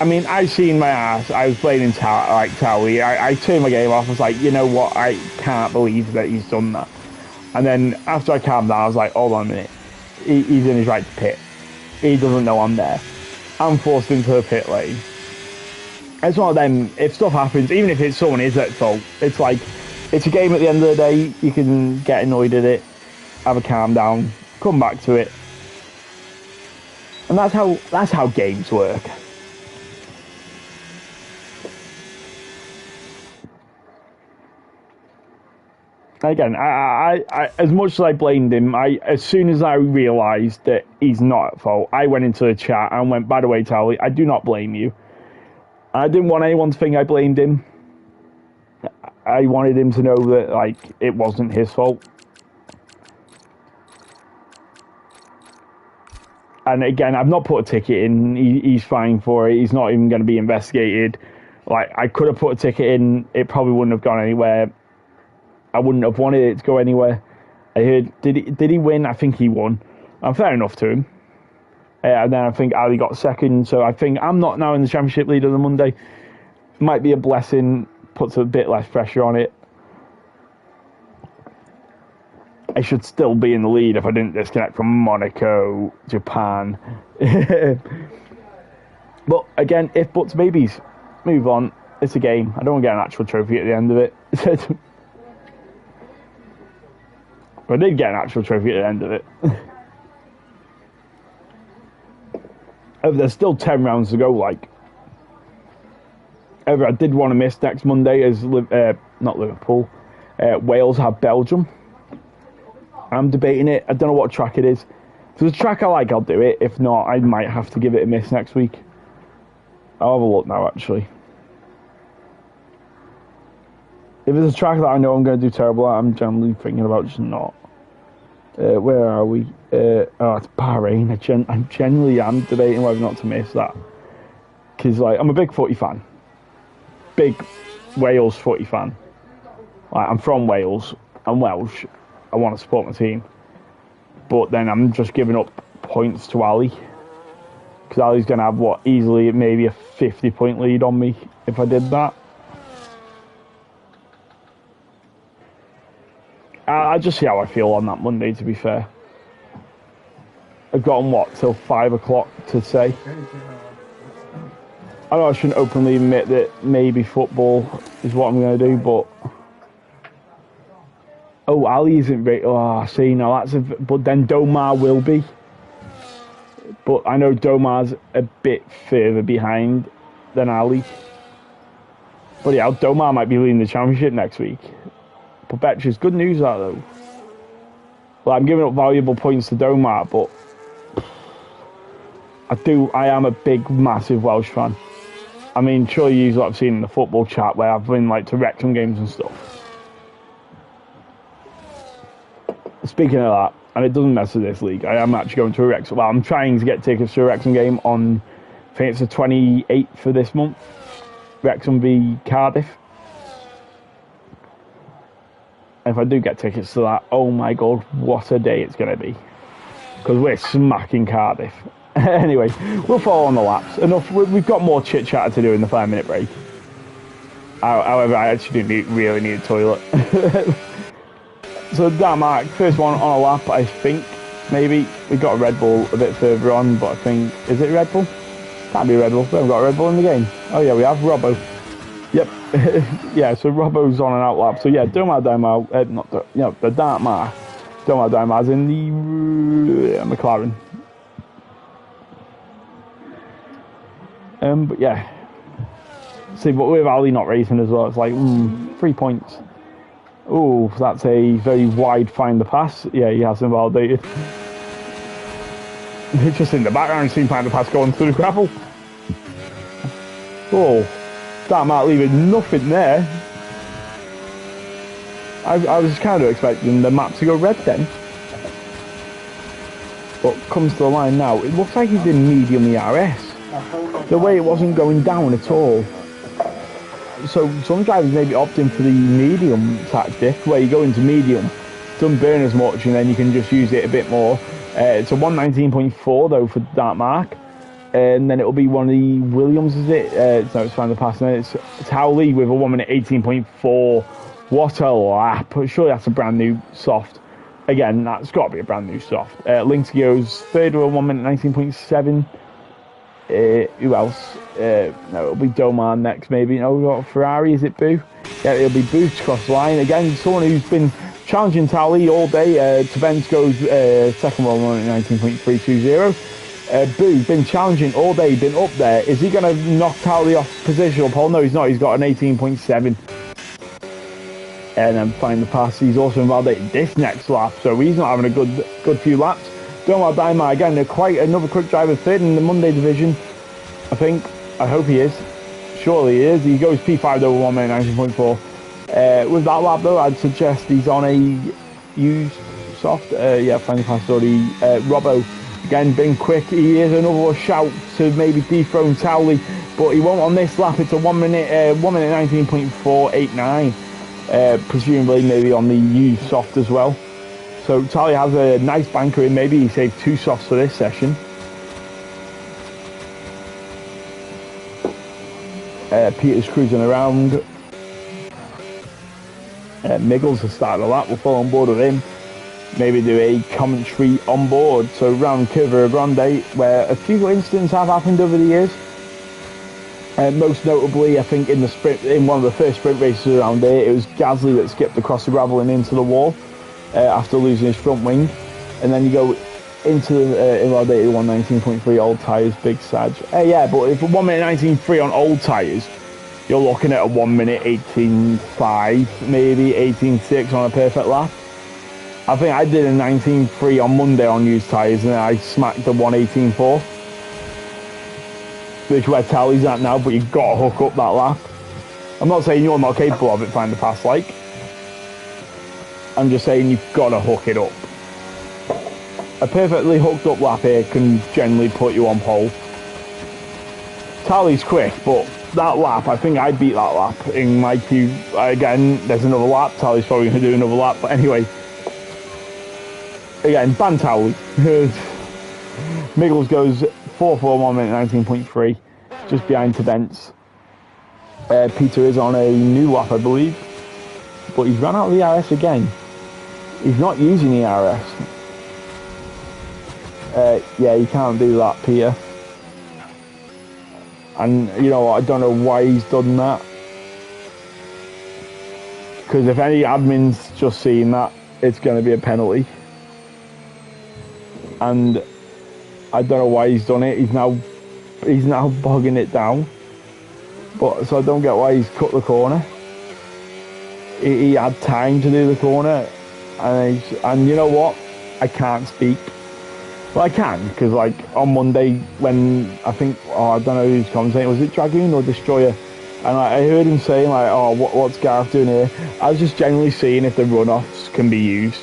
I mean, I've seen my ass. I was playing in Towie. I turned my game off. I was like, you know what? I can't believe that he's done that. And then after I calmed down, I was like, hold on a minute. He's in his right to pit. He doesn't know I'm there. I'm forced into the pit lane. It's one of them. If stuff happens, even if it's someone is at fault, it's like, it's a game at the end of the day. You can get annoyed at it, have a calm down, come back to it. And that's how games work. Again, I as much as I blamed him, as soon as I realised that he's not at fault, I went into the chat and went, by the way, Tally, I do not blame you. I didn't want anyone to think I blamed him. I wanted him to know that, like, it wasn't his fault. And again, I've not put a ticket in. He's fine for it. He's not even going to be investigated. Like, I could have put a ticket in. It probably wouldn't have gone anywhere. I wouldn't have wanted it to go anywhere. I heard, did he win? I think he won. Fair enough to him. And then I think Ali got second. So I think I'm not now in the championship lead on the Monday. Might be a blessing. Puts a bit less pressure on it. I should still be in the lead if I didn't disconnect from Monaco, Japan. But again, if buts, maybes, move on. It's a game. I don't want to get an actual trophy at the end of it. I did get an actual trophy at the end of it. There's still 10 rounds to go, like. I did want to miss next Monday as not Liverpool. Wales have Belgium. I'm debating it. I don't know what track it is. If there's a track I like, I'll do it. If not, I might have to give it a miss next week. I'll have a look now, actually. If there's a track that I know I'm going to do terrible at, I'm generally thinking about just not. Where are we? Oh, it's Bahrain. I genuinely am debating whether or not to miss that. Because, like, I'm a big footy fan. Big Wales footy fan. Like, I'm from Wales. I'm Welsh. I want to support my team. But then I'm just giving up points to Ali. Because Ali's going to have, what, easily maybe a 50-point lead on me if I did that. I'll just see how I feel on that Monday, to be fair. I've gotten, what, till 5 o'clock to say. I know I shouldn't openly admit that maybe football is what I'm going to do, but... Oh, Ali isn't right. Oh, see, no, that's a... But then Domar will be. But I know Domar's a bit further behind than Ali. But yeah, Domar might be leading the championship next week. But Betches, good news that though. Well, I'm giving up valuable points to Domar, but I am a big, massive Welsh fan. I mean, surely you lot have seen in the football chat where I've been like to Wrexham games and stuff. Speaking of that, and it doesn't mess with this league, I am actually going to a Wrexham. Well, I'm trying to get tickets to a Wrexham game on, I think it's the 28th for this month. Wrexham v Cardiff. And if I do get tickets to that, oh my god, what a day it's going to be. Because we're smacking Cardiff. Anyway, we'll follow on the laps. Enough. We've got more chit-chat to do in the 5-minute break. However, I actually do really need a toilet. So that mark, first one on a lap, I think. Maybe. We got a Red Bull a bit further on, but I think... Is it Red Bull? Can't be Red Bull. We haven't got a Red Bull in the game. Oh yeah, we have Robbo. Yep. Yeah, so Robbo's on an out lap. So yeah, Domar, the Dartmar. Domar's in the McLaren. But yeah. See, but with Ali not racing as well, it's like, 3 points. Oh, that's a very wide find the pass. Yeah, he has invalidated. It's just in the background, seen find the pass going through the gravel. Oh, that might leave nothing there. I was kind of expecting the map to go red then. But comes to the line now, it looks like he's in medium ERS. The way it wasn't going down at all. So some drivers may be opting for the medium tactic, where you go into medium, don't burn as much, and then you can just use it a bit more. It's a 119.4 though for that mark, and then it'll be one of the Williams, is it? No, it's fine the pass. And it's Howley with a 1 minute 18.4. What a lap! Surely that's a brand new soft. Again, that's got to be a brand new soft. Links goes third with a 1 minute 19.7. Who else? No, it'll be Domar next, maybe. No, we've got Ferrari, is it Boo? Yeah, it'll be Boo to cross the line. Again, someone who's been challenging Tally all day. Tavens goes second one, 19.320. Boo, been challenging all day, been up there. Is he going to knock Tally off positional pole? No, he's not. He's got an 18.7. And then find the pass. He's also invalidated this next lap, so he's not having a good few laps. Domar Daimar again, quite another quick driver, third in the Monday division, I think. I hope he is. Surely he is. He goes P5 over 1 minute 19.4. With that lap though, I'd suggest he's on a used soft. Yeah, finally passed already. Robbo again, been quick. He is another shout to maybe dethrone Towley, but he won't on this lap. It's a 1 minute 19.489. Presumably maybe on the used soft as well. So Tally has a nice banker in. Maybe he saved 2 softs for this session. Peter's cruising around. Miggles has started a lap. We'll follow on board with him. maybe do a commentary on board. So round Curva Grande, where a few incidents have happened over the years. Most notably, I think in the sprint, in one of the first sprint races around here, it was Gasly that skipped across the gravel and into the wall after losing his front wing. And then you go into the invalidated 1:19.3 old tyres, big Sag. Yeah, but if 1:19.3 on old tyres, you're looking at a 1:18.5, maybe 18.6 on a perfect lap. I think I did a 19.3 on Monday on used tyres, and then I smacked the 1:18.4. Which where Tally's at now, but you've got to hook up that lap. I'm not saying you're not capable of it, find the pass like. I'm just saying you've got to hook it up. A perfectly hooked up lap here can generally put you on pole. Tally's quick, but that lap, I think I beat that lap in my queue. Again, there's another lap. Tally's probably going to do another lap, but anyway. Again, ban Tally. Miggles goes 4:41 minute 19.3, just behind Tebence. Peter is on a new lap, I believe, but he's run out of the RS again. He's not using the RS. Yeah, you can't do that, Peter. And you know, I don't know why he's done that. Because if any admin's just seen that, it's going to be a penalty. And I don't know why he's done it. He's now bogging it down. But so I don't get why he's cut the corner. He had time to do the corner, and you know what? I can't speak. Well, I can, because like on Monday when I think, I don't know who's commentating, was it Dragoon or Destroyer? And I heard him saying like, oh, what's Gareth doing here? I was just generally seeing if the runoffs can be used.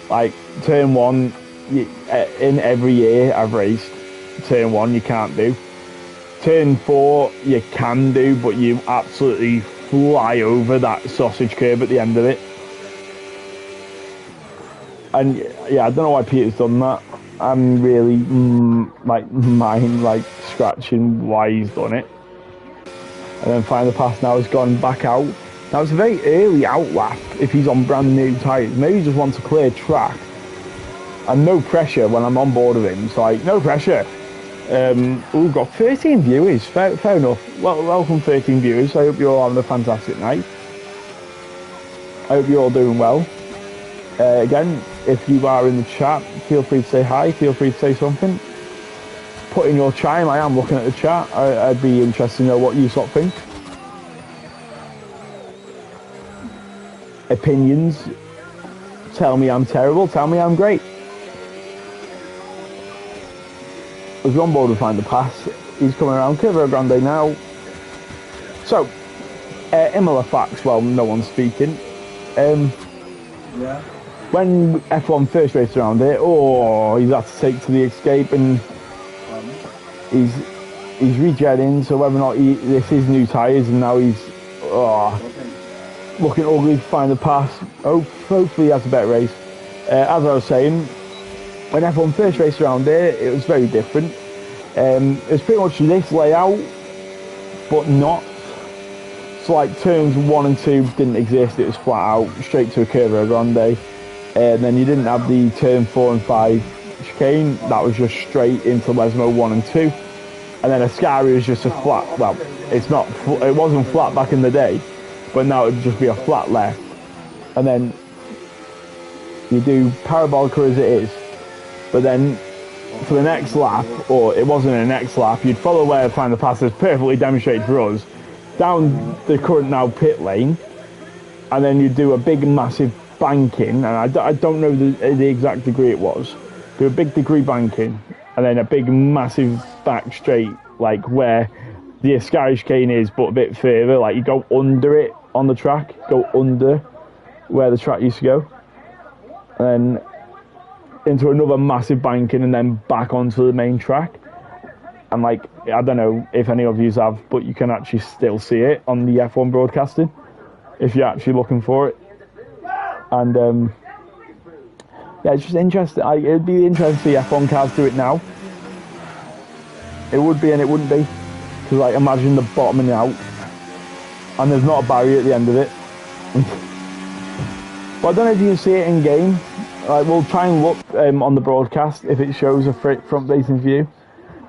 Like turn one, in every year I've raced, turn one you can't do. Turn four you can do, but you absolutely fly over that sausage curb at the end of it. And yeah, I don't know why Peter's done that. I'm really mind scratching why he's done it. And then find the pass now has gone back out. Now it's a very early out lap if he's on brand new tyres. Maybe he just wants a clear track. And no pressure when I'm on board with him. It's like, no pressure. We've got 13 viewers. Fair enough. Well, welcome 13 viewers. I hope you're all having a fantastic night. I hope you're all doing well. Again, if you are in the chat, feel free to say hi, feel free to say something. Put in your chime, I am looking at the chat. I'd be interested to know what you sort of think. Opinions. Tell me I'm terrible, tell me I'm great. As we're on board to find the pass, he's coming around Curva Grande now. So, Imola facts, well, no one's speaking. Yeah. When F1 first raced around here, he's had to take to the escape, and he's rejetting. So whether or not this is new tyres, and now he's looking ugly to find the pass. Hopefully he has a better race. As I was saying, when F1 first raced around here, it was very different. It was pretty much this layout, but not. So like turns 1 and 2 didn't exist. It was flat out, straight to a Curva Grande. And then you didn't have the turn 4 and 5 chicane. That was just straight into Lesmo 1 and 2. And then Ascari was just a flat, well, it wasn't flat back in the day, but now it would just be a flat left. And then you do Parabolica as it is. But then for the next lap, or it wasn't a next lap, you'd follow where Find the Pass is perfectly demonstrated for us, down the current now pit lane, and then you'd do a big massive banking, and I don't know the exact degree it was, do a big degree banking, and then a big massive back straight, like where the Ascari chicane is, but a bit further, like you go under it on the track, go under where the track used to go, and then into another massive banking, and then back onto the main track. And like, I don't know if any of you have, but you can actually still see it on the F1 broadcasting if you're actually looking for it. And yeah, it's just interesting. It'd be interesting to see F1 cars do it now. It would be and it wouldn't be. Because like, imagine the bottoming out and there's not a barrier at the end of it. But I don't know if you can see it in game. Like, we'll try and look on the broadcast if it shows a front-facing view.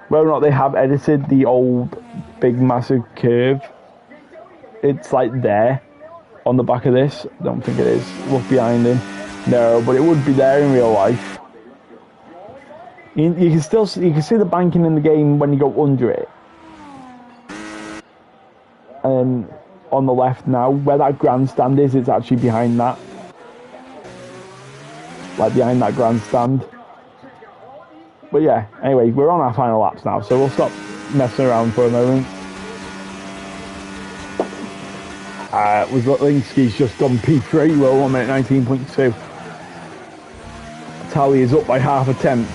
Whether or not they have edited the old big massive curve. It's like there on the back of this. I don't think it is. Look behind him. No, but it would be there in real life. You can still see, you can see the banking in the game when you go under it. And on the left now, where that grandstand is, it's actually behind that. Like behind that grandstand. But yeah, anyway, we're on our final laps now, so we'll stop messing around for a moment. Linsky's just done P3, well, 1 minute 19.2. Tally is up by half a tenth,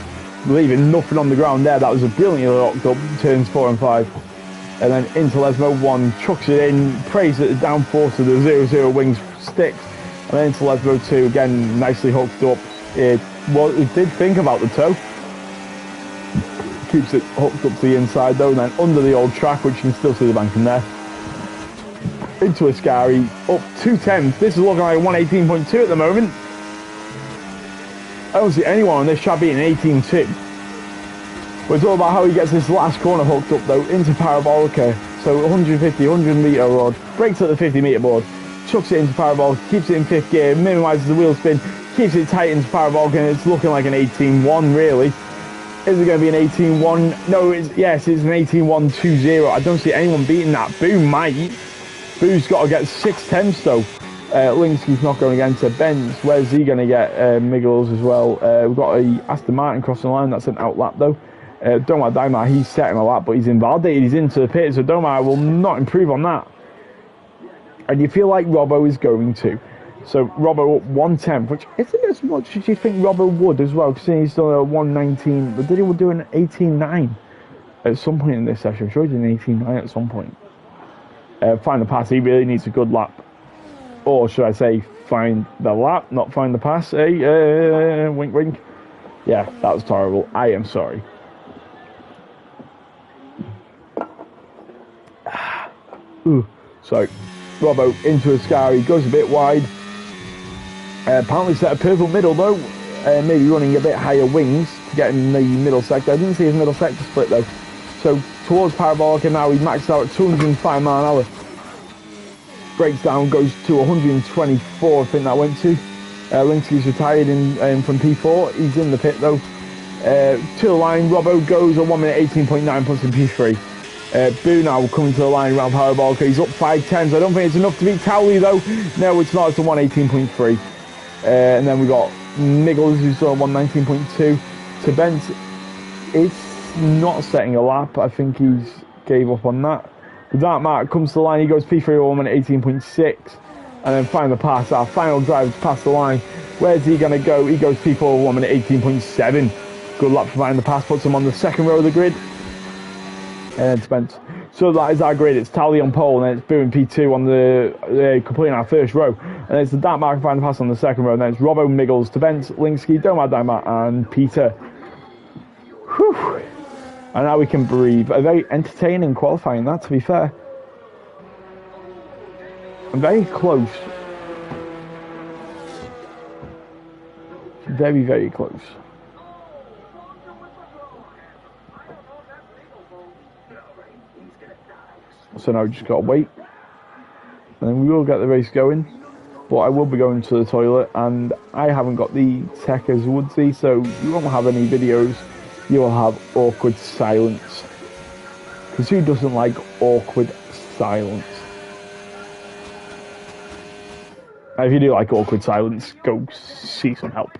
leaving nothing on the ground there. That was a brilliantly locked up turns 4 and 5. And then into Lesmo 1, chucks it in, prays at the downforce of the 0-0 wings sticks. And then into Lesmo 2, again, nicely hooked up. It did think about the toe. Keeps it hooked up to the inside though, and then under the old track, which you can still see the bank in there. Into Ascari, up 2/10. This is looking like 118.2 at the moment. I don't see anyone on this track beating 18.2. But it's all about how he gets this last corner hooked up though, into Parabolica. So 100 metre rod, brakes at the 50 metre board, chucks it into Parabolica, keeps it in 5th gear, minimises the wheel spin, keeps it tight into Parabolica, and it's looking like an 18.1 really. Is it going to be an 18.1? No, yes, it's an 18.120. I don't see anyone beating that. Boo might. Boo's got to get 6/10 though. Linsky's not going again to Benz. Where's he going to get? Miggles as well. We've got a Aston Martin crossing the line. That's an out lap though. Domar Daimar, he's setting a lap, but he's invalidated. He's into the pit, so Domar will not improve on that. And you feel like Robbo is going to. So Robbo up 1/10, which isn't as much as you think Robbo would as well, because he's done a 1:19. But did he do an 18.9 at some point in this session? I'm sure he did an 18.9 at some point. Find the pass. He really needs a good lap, or should I say, find the lap, not find the pass. Hey, wink, wink. Yeah, that was terrible. I am sorry. Ooh, so Robbo into Ascari, goes a bit wide. Apparently set a perfect middle though, maybe running a bit higher wings to get in the middle sector. I didn't see his middle sector split though. So towards Parabolica now, he maxed out at 205 mile an hour. Breaks down, goes to 124, I think that went to. Linsky's retired from P4, he's in the pit though. To the line, Robbo goes on 1 minute 18.9, puts in P3. Boo now coming to the line around Parabolica, he's up 5/10, so I don't think it's enough to beat Towley though. No, it's not, it's a 118.3. And then we got Miggles, who's on 119.2. To Bent, it's not setting a lap. I think he's gave up on that. The Dark Mark comes to the line, he goes P3 1 minute 18.6. And then find the pass, our final drive to pass the line. Where's he going to go? He goes P4 1 minute 18.7. Good luck providing the pass, puts him on the second row of the grid. And then Spence. So that is our grid. It's Tally on pole, and then it's Boo and P2 on the completing our first row. And then it's the Dark Mark final pass on the second row. And then it's Robbo, Miggles, to Bent, Linsky, Domar Daimar, and Peter. Whew. And now we can breathe. A very entertaining qualifying, that, to be fair. Very close. Very, very close. So now we just gotta wait, and then we will get the race going. But I will be going to the toilet, and I haven't got the tech as Woodsy, so you won't have any videos. You will have awkward silence, because who doesn't like awkward silence? And if you do like awkward silence, go see some help.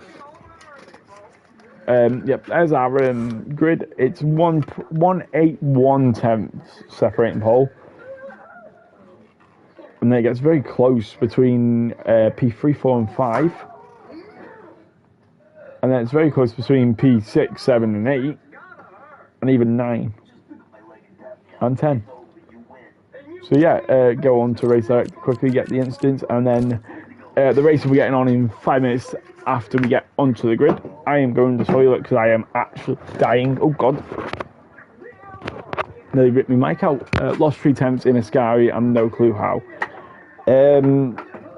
Yep, there's our grid. It's 181/10 separating pole. And then it gets very close between P3, 4 and 5. And then it's very close between P6, 7 and 8. And even 9. And 10. So yeah, go on to race direct quickly, get the instance. And then the race will be getting on in 5 minutes after we get onto the grid. I am going to the toilet because I am actually dying. Oh God. Nearly ripped my mic out. Lost 3 attempts in Ascari and no clue how.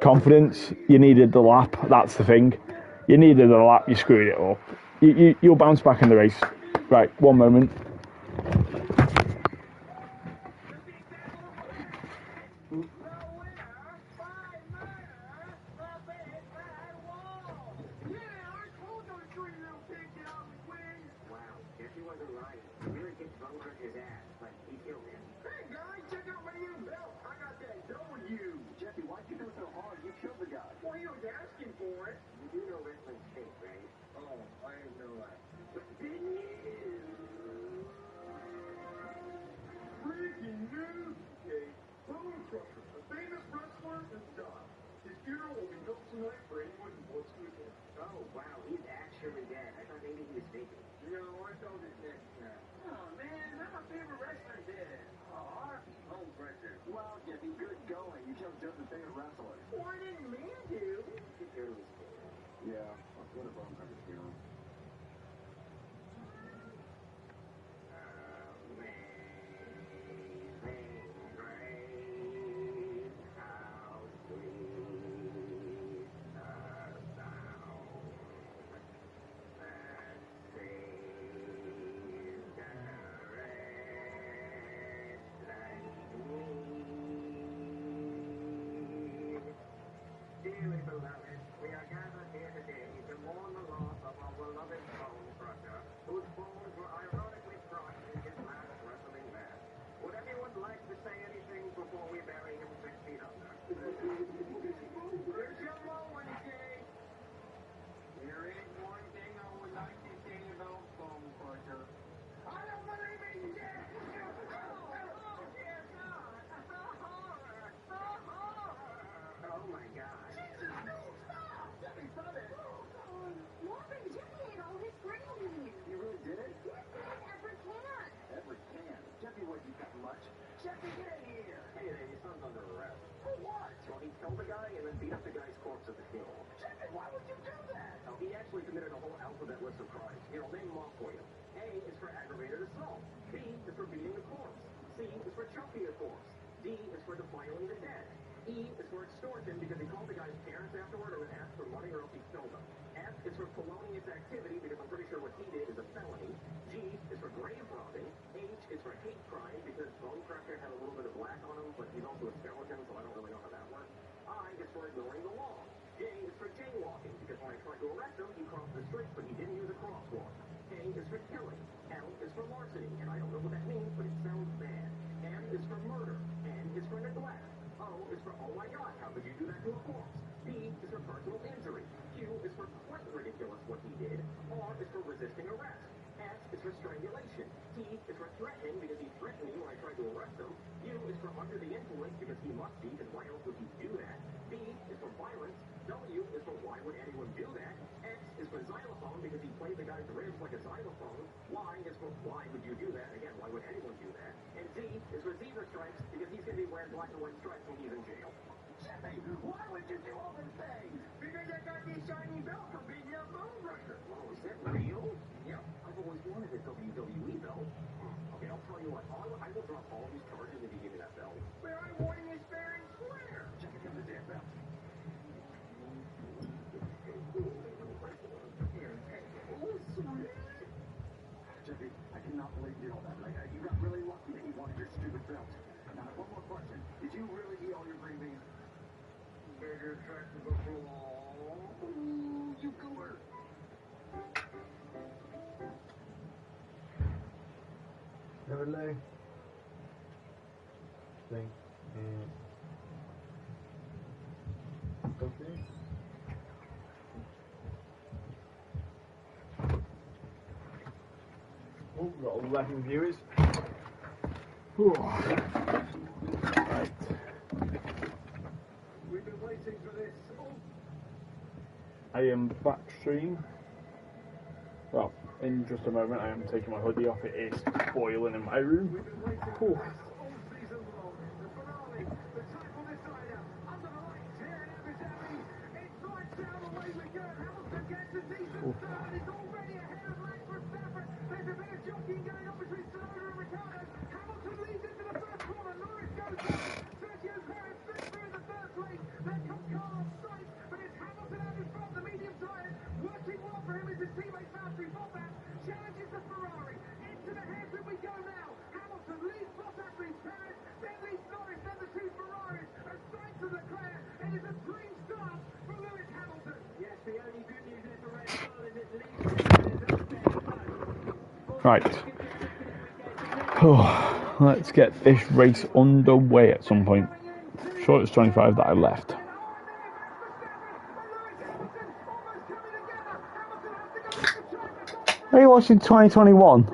confidence. You needed the lap. That's the thing. You needed the lap. You screwed it up. You'll bounce back in the race. Right, one moment. Never thing and okay. Oh, we've got 11 viewers. Whew. Right. We've been waiting for this. I am back stream. Well, in just a moment I am taking my hoodie off. It is boiling in my room. Whew. Right. Oh, let's get this race underway at some point. Sure, it's 25 that I left. Are you watching 2021?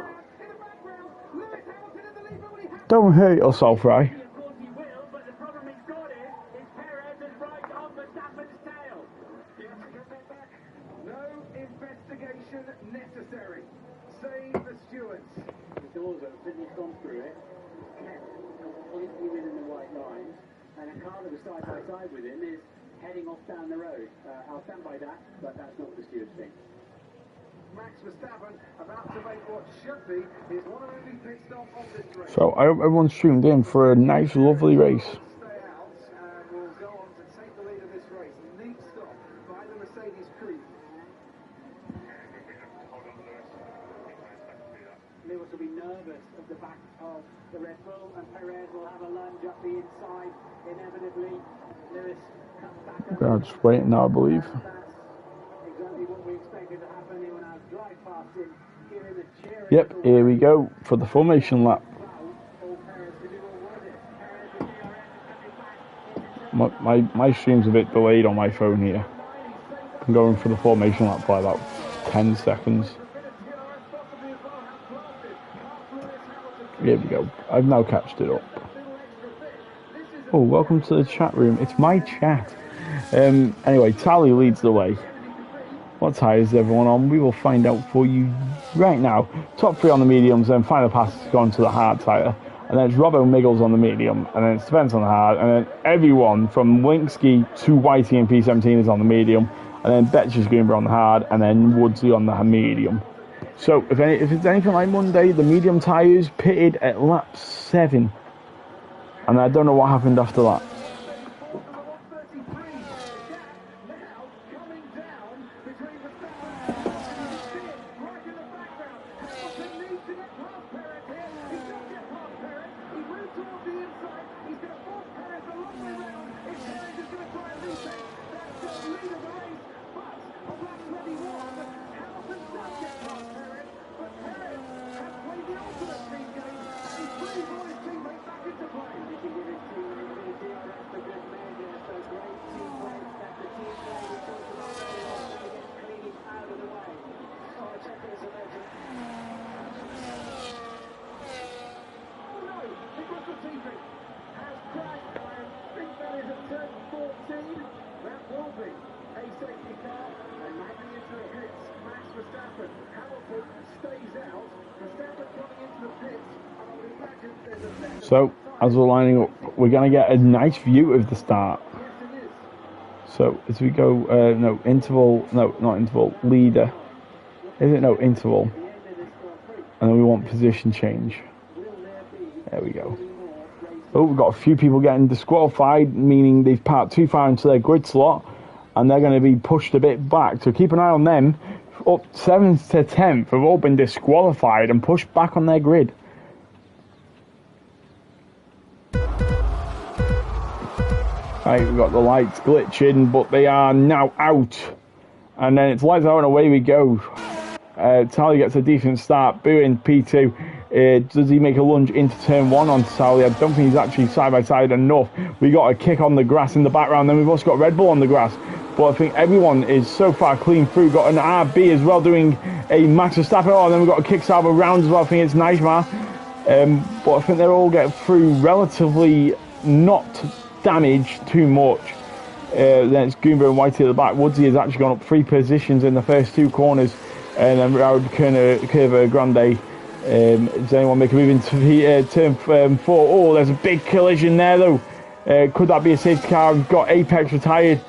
Don't hurt yourself, right? No investigation necessary. Save the stewards. The doors open, he's gone through it. Kept completely within the white lines. And a car that was side by side with him is heading off down the road. I'll stand by that, but that's not what the stewards think. Max Verstappen about to make what should be his one and only pit stop of this race. So I hope everyone's tuned in for a nice, lovely race. Stay out and will go on to take the lead of this race. Neat stop by the Mercedes crew. Lewis will be nervous at the back of the Red Bull, and Perez will have a lunge up the inside. Inevitably, Lewis comes back. I'm just waiting now, I believe. That's exactly what we expected to happen. He will now drive past him, give him a cheering. Yep, here we go for the formation lap. My stream's a bit delayed on my phone here. I'm going for the formation lap by about 10 seconds. Here we go. I've now catched it up. Oh, welcome to the chat room. It's my chat. Anyway, Tally leads the way. What tyre is everyone on? We will find out for you right now. Top 3 on the mediums, then final pass has gone to the hard tyre. And then it's Robbo Miggles on the medium, and then it's Spence on the hard, and then everyone from Linsky to Whitey and P17 is on the medium, and then Betcher's Greenberg on the hard, and then Woodsy on the medium. So if it's anything like Monday, the medium tyres pitted at lap 7, and I don't know what happened after that. So, as we're lining up, we're going to get a nice view of the start. So, as we go, leader. Is it? No, interval. And then we want position change. There we go. Oh, we've got a few people getting disqualified, meaning they've parked too far into their grid slot, and they're going to be pushed a bit back. So keep an eye on them. Up 7th to 10th have all been disqualified and pushed back on their grid. Right, we've got the lights glitching, but they are now out. And then it's lights out and away we go. Tally gets a decent start, booing P2. Does he make a lunge into turn 1 on Tally? I don't think he's actually side by side enough. We got a kick on the grass in the background, then we've also got Red Bull on the grass. But I think everyone is so far clean through. Got an RB as well doing a Max Verstappen. Oh, and then we've got a kick-start around as well. I think it's Nightmare. But I think they all get through relatively not damaged too much. Then it's Goomba and Whitey at the back. Woodsy has actually gone up 3 positions in the first 2 corners. And then Raúl Curva Grande. Does anyone make a move into the, turn 4? Oh, there's a big collision there though. Could that be a safety car? We've got Apex retired.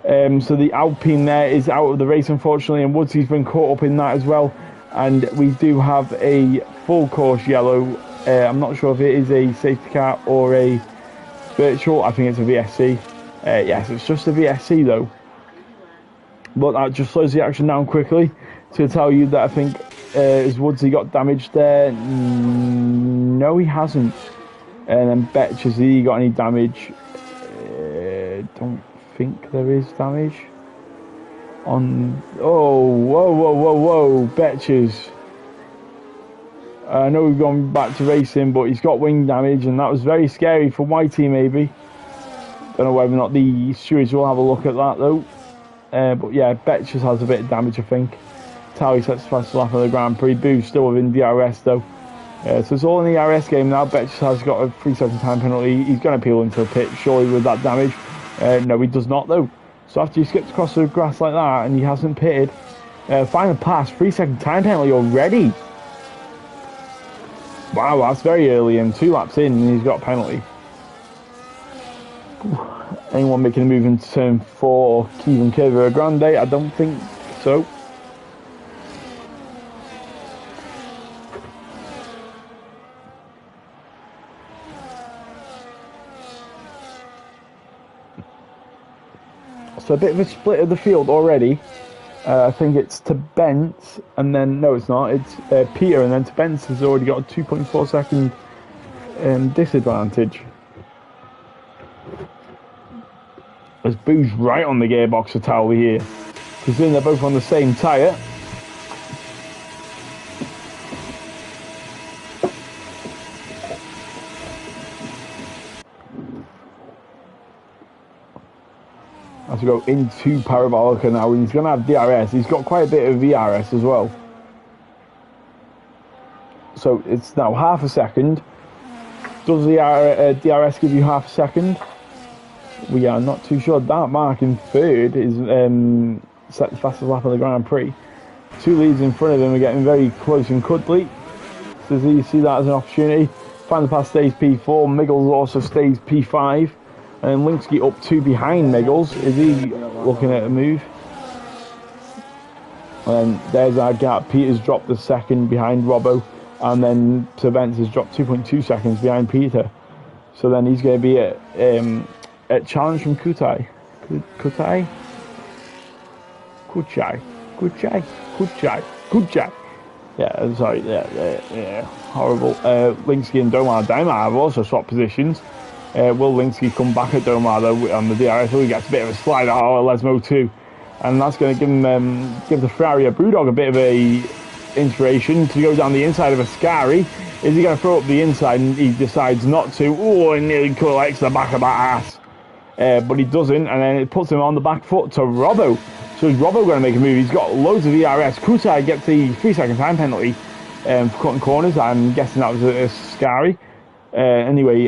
So the Alpine there is out of the race unfortunately, and Woodsy's been caught up in that as well. And we do have a full course yellow. I'm not sure if it is a safety car or a virtual. I think it's a VSC. Yes, it's just a VSC though. But that just slows the action down quickly to tell you that I think has Woodsy got damaged there? No, he hasn't. And then Betch, has he got any damage? Don't think there is damage. On whoa, Betches. I know we've gone back to racing, but he's got wing damage, and that was very scary for Whitey maybe. Don't know whether or not the stewards will have a look at that though. But yeah, Betches has a bit of damage, I think. Tally sets the fastest lap of the Grand Prix. Boo's still within DRS though. So it's all in the ERS game now. Betches has got a 3-second time penalty. He's going to peel into a pit surely with that damage. No, he does not though. So after he skips across the grass like that and he hasn't pitted, final pass, 3-second time penalty already. Wow, that's very early and 2 laps in and he's got a penalty. Anyone making a move into turn 4, Kevin Curva Grande? I don't think so. So a bit of a split of the field already. I think it's to Bent, and then, no it's not, it's Peter, and then to Bent has already got a 2.4 second disadvantage. As Boo's right on the gearbox for Towley here. Considering they're both on the same tyre. As we go into Parabolica now, and he's going to have DRS. He's got quite a bit of VRS as well. So it's now half a second. Does the DRS give you half a second? We are not too sure. That mark in third is set the fastest lap of the Grand Prix. 2 leads in front of him are getting very close and cuddly. So you see that as an opportunity. Final pass stays P4. Miggles also stays P5. And Linsky up 2 behind Miggles. Is he looking at a move? And there's our gap. Peter's dropped the second behind Robbo. And then Savence has dropped 2.2 seconds behind Peter. So then he's going to be at challenge from Kutai. Kutai? Kuchai. Yeah, sorry. Yeah. Horrible. Linsky and Domar Daimar have also swapped positions. Will Linsky come back at Domar though on the DRS? He gets a bit of a slide out of Lesmo too, and that's going to give him give the Ferrari a Brewdog a bit of a inspiration to go down the inside of a Ascari. Is he going to throw up the inside? And he decides not to. Oh, and nearly collects the back of that ass, but he doesn't, and then it puts him on the back foot to Robbo. So is Robbo going to make a move? He's got loads of DRS. Kutai gets the 3-second time penalty for cutting corners. I'm guessing that was a Ascari. Anyway,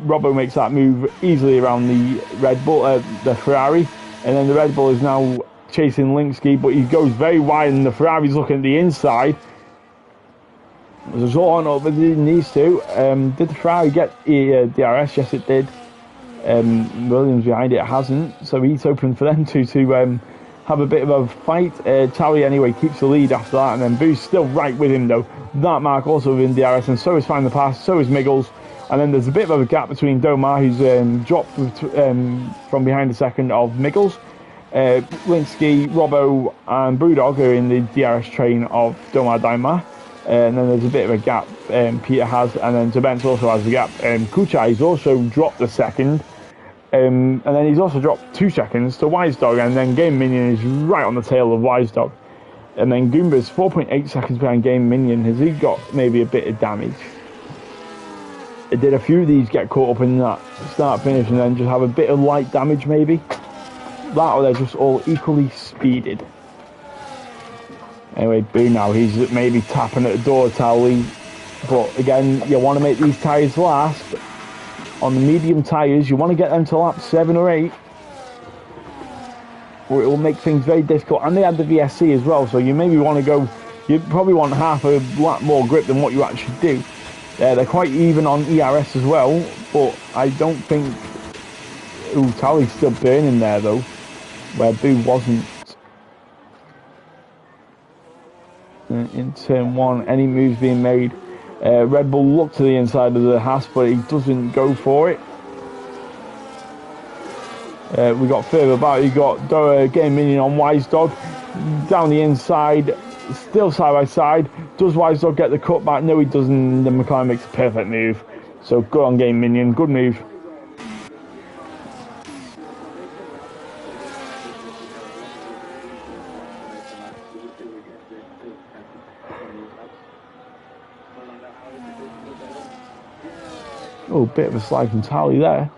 Robbo makes that move easily around the Red Bull, the Ferrari, and then the Red Bull is now chasing Linsky, but he goes very wide and the Ferrari's looking at the inside. There's all on over these two. Did the Ferrari get DRS? Yes, it did. Williams behind it hasn't, so he's open for them to have a bit of a fight. Tally anyway keeps the lead after that, and then Boo's still right with him though. That mark also within DRS, and so is Find the Pass, so is Miggles. And then there's a bit of a gap between Domar, who's dropped from behind the second of Miggles. Linsky, Robbo and Brewdog are in the DRS train of Domar Daimar. And then there's a bit of a gap Peter has, and then Zabens also has a gap. Kuchai's also dropped a second. And then he's also dropped 2 seconds to Wise Dog, and then Game Minion is right on the tail of Wise Dog. And then Goomba's 4.8 seconds behind Game Minion. Has he got maybe a bit of damage? Did a few of these get caught up in that start finish and then just have a bit of light damage maybe? That or they're just all equally speeded. Anyway, Boo now, he's maybe tapping at the door, Towley. But again, you want to make these tyres last. On the medium tyres, you want to get them to lap 7 or 8. Or it will make things very difficult. And they had the VSC as well, so you maybe want to go... You probably want half a lap more grip than what you actually do. They're quite even on ERS as well, but I don't think... Ooh, Talley's still burning there though, where Boo wasn't. In turn 1, any moves being made. Red Bull looked to the inside of the Haas, but he doesn't go for it. We got further back, you got Game Minion on Wise Dog. Down the inside, still side by side. Does Wise Dog get the cut back? No, he doesn't. The McLaren makes a perfect move. So good on Game Minion, good move. Oh, bit of a slide from Tally there.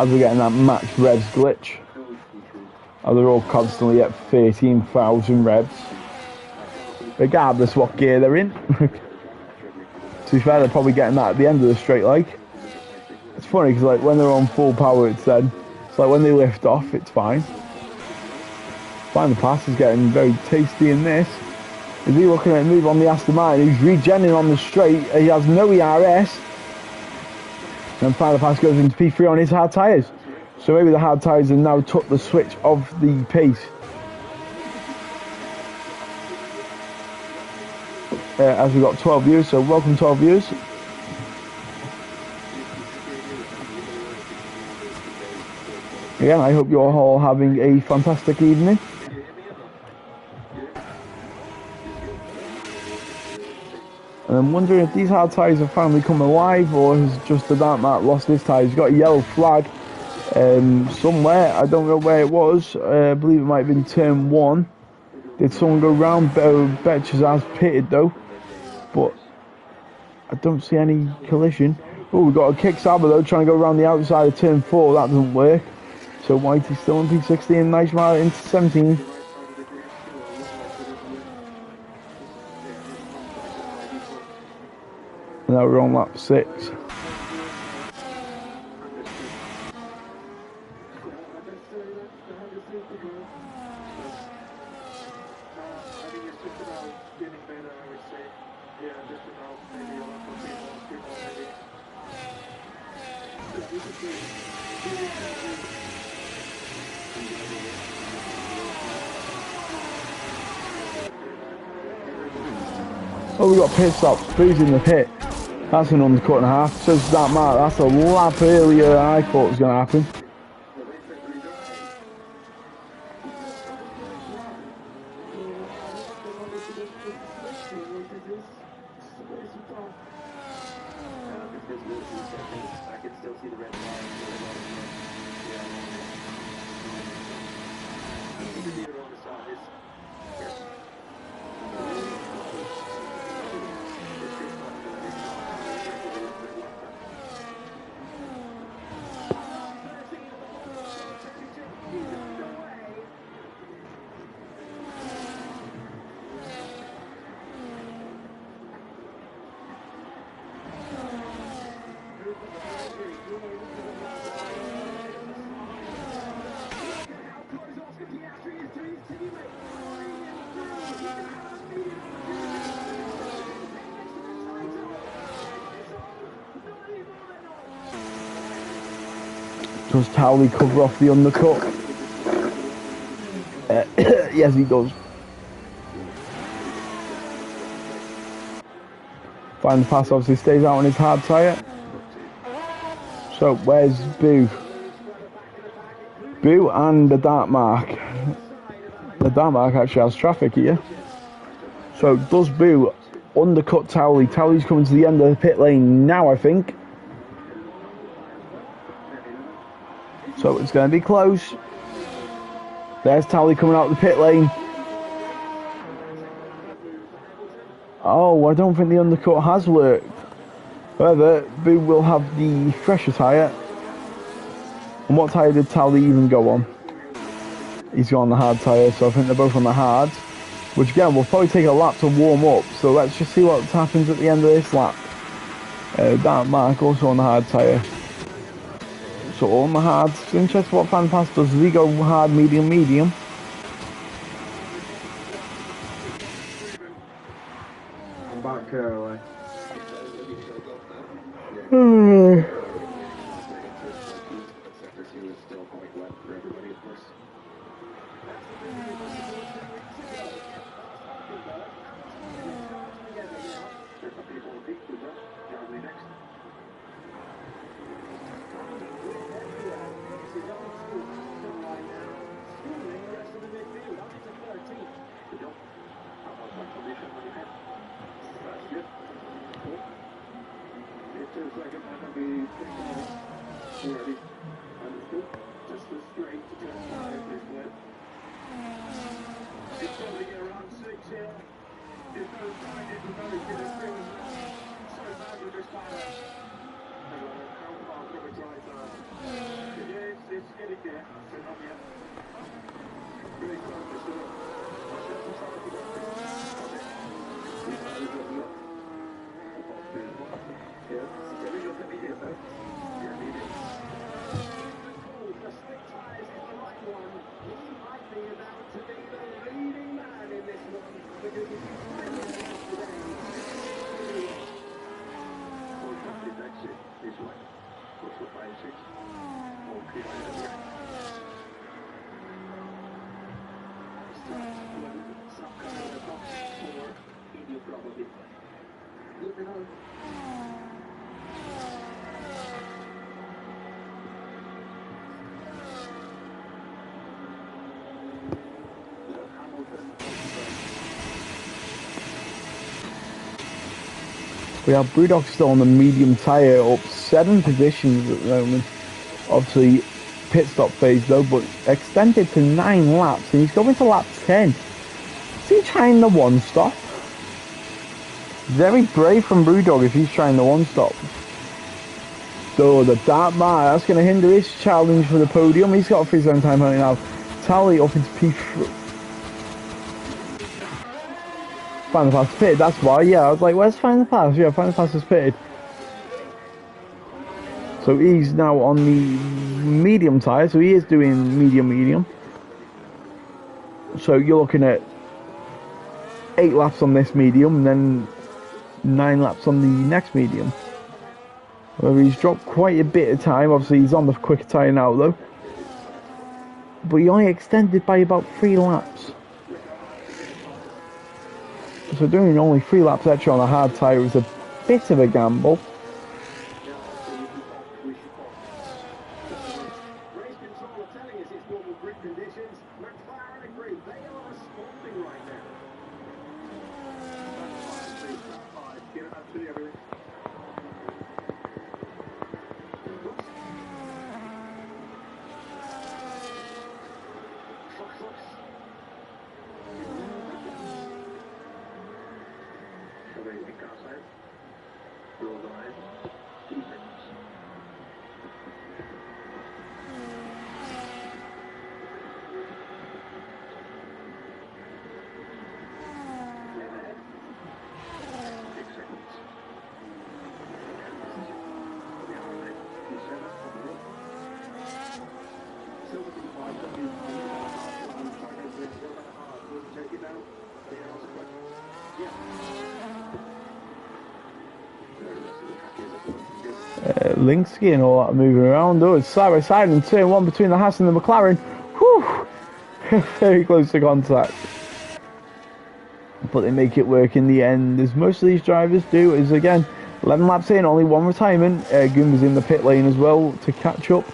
As we're getting that max revs glitch. Oh, they're all constantly at 13,000 revs. Regardless what gear they're in. To be fair, they're probably getting that at the end of the straight leg. It's funny because like when they're on full power, it's like when they lift off, it's fine. Find the Pass is getting very tasty in this. Is he looking at a move on the Aston Martin? He's regenning on the straight. He has no ERS. And Find the Pass goes into P3 on his hard tyres. So maybe the hard tyres have now took the switch of the pace. As we've got 12 viewers, so welcome 12 viewers. Again, I hope you're all having a fantastic evening. And I'm wondering if these hard tyres have finally come alive, or has just the Dark Mark lost his tyres. He's got a yellow flag somewhere. I don't know where it was. I believe it might have been turn 1. Did someone go round? Betches has pitted though, but I don't see any collision. Oh, we've got a kick Saber though, trying to go around the outside of turn 4. That doesn't work. So Whitey's still in P16. Nice mile into 17. And now we're on lap 6. Oh, we got pit stops. Who's in the pit? That's an undercut and a half. So it's that mark. That's a lap earlier than I thought was going to happen. Does Towley cover off the undercut? Yes, he does. Find the Pass obviously stays out on his hard tyre. So where's Boo? Boo and the Dark Mark. The Dark Mark actually has traffic here. So does Boo undercut Towley? Towley's coming to the end of the pit lane now, I think. So it's going to be close. There's Towley coming out of the pit lane. Oh, I don't think the undercut has worked. However, Boo will have the fresher tyre. And what tyre did Towley even go on? He's got on the hard tyre, so I think they're both on the hard. Which again, will probably take a lap to warm up. So let's just see what happens at the end of this lap. That Mark also on the hard tyre. So on the hard. It's interesting what Fan Pass does. Does he go hard, medium, medium? I'm back early. We have Brewdog still on the medium tyre, up 7 positions at the moment. Obviously, pit stop phase though, but extended to 9 laps, and he's going to lap 10. Is he trying the one stop? Very brave from Brewdog if he's trying the one stop. So the dark bar, that's going to hinder his challenge for the podium. He's got a free zone time right now. Tally up into P3. Final pass pitted, that's why, yeah, I was like, where's final pass? Yeah, final pass is pitted. So he's now on the medium tyre, so he is doing medium. So you're looking at 8 laps on this medium, and then 9 laps on the next medium. Where he's dropped quite a bit of time, obviously he's on the quicker tyre now though. But he only extended by about 3 laps. So doing only 3 laps extra on a hard tyre was a bit of a gamble. Linsky and all that moving around though. It's side by side in turn 1 between the Haas and the McLaren. Whew! Very close to contact. But they make it work in the end, as most of these drivers do. Is again 11 laps in, only 1 retirement. Goomba's in the pit lane as well to catch up.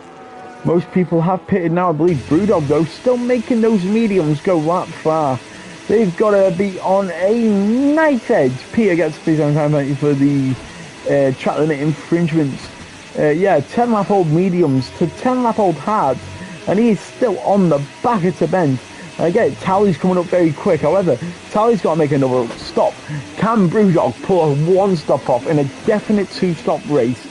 Most people have pitted now. I believe Brewdog though still making those mediums go that far. They've got to be on a nice edge. Peter gets free zone time penalty for the track limit infringements. Yeah, 10 lap old mediums to 10 lap old hards, and he is still on the back of the bend. I get it, Tally's coming up very quick. However, Tally's got to make another stop. Can Brewdog pull a 1 stop off in a definite 2 stop race?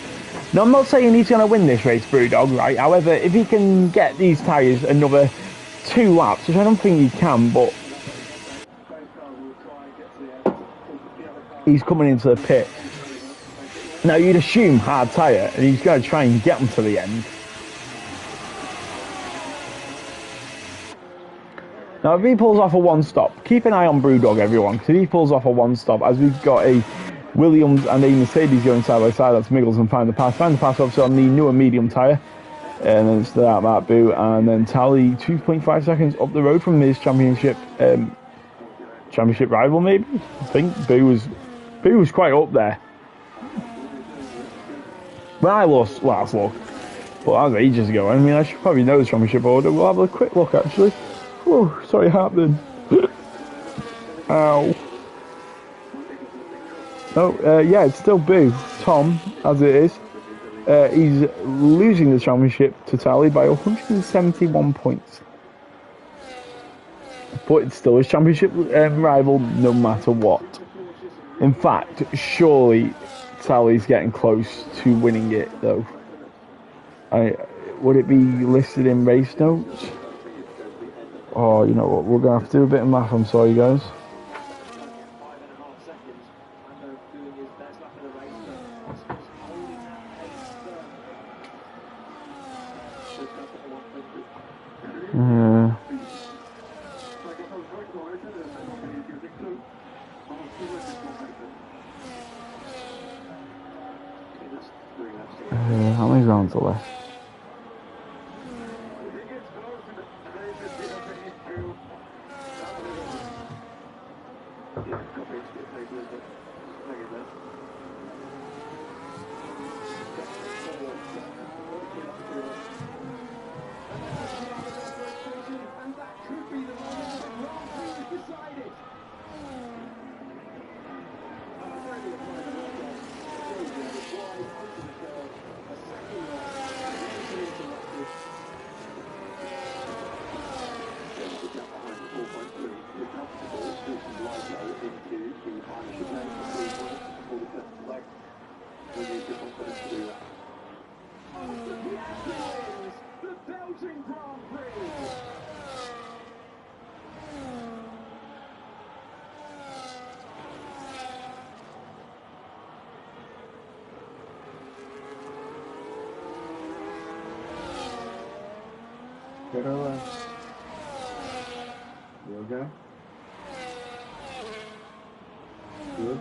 Now, I'm not saying he's going to win this race, Brewdog, right? However, if he can get these tyres another 2 laps, which I don't think he can, but he's coming into the pit. Now, you'd assume hard tyre, and he's going to try and get them to the end. Now, if he pulls off a 1 stop, keep an eye on Brewdog, everyone, because if he pulls off a 1 stop, as we've got a Williams and a Mercedes going side by side, that's Miggles and Find the Pass. Find the Pass, obviously, on the newer medium tyre. And then it's that Boo, and then Tally 2.5 seconds up the road from his championship rival, maybe? I think Boo was quite up there. When I lost last look, but that was ages ago. I mean, I should probably know the championship order. We'll have a quick look, actually. Whoa, sorry, happened. Ow. Oh, yeah, it's still Boo. Tom, as it is. He's losing the championship to Tally by 171 points. But it's still his championship rival no matter what. In fact, surely Tally's getting close to winning it, though. would it be listed in race notes? Oh, you know what? We're gonna have to do a bit of math. I'm sorry, guys. How many rounds are left? Caroline. You okay? Good.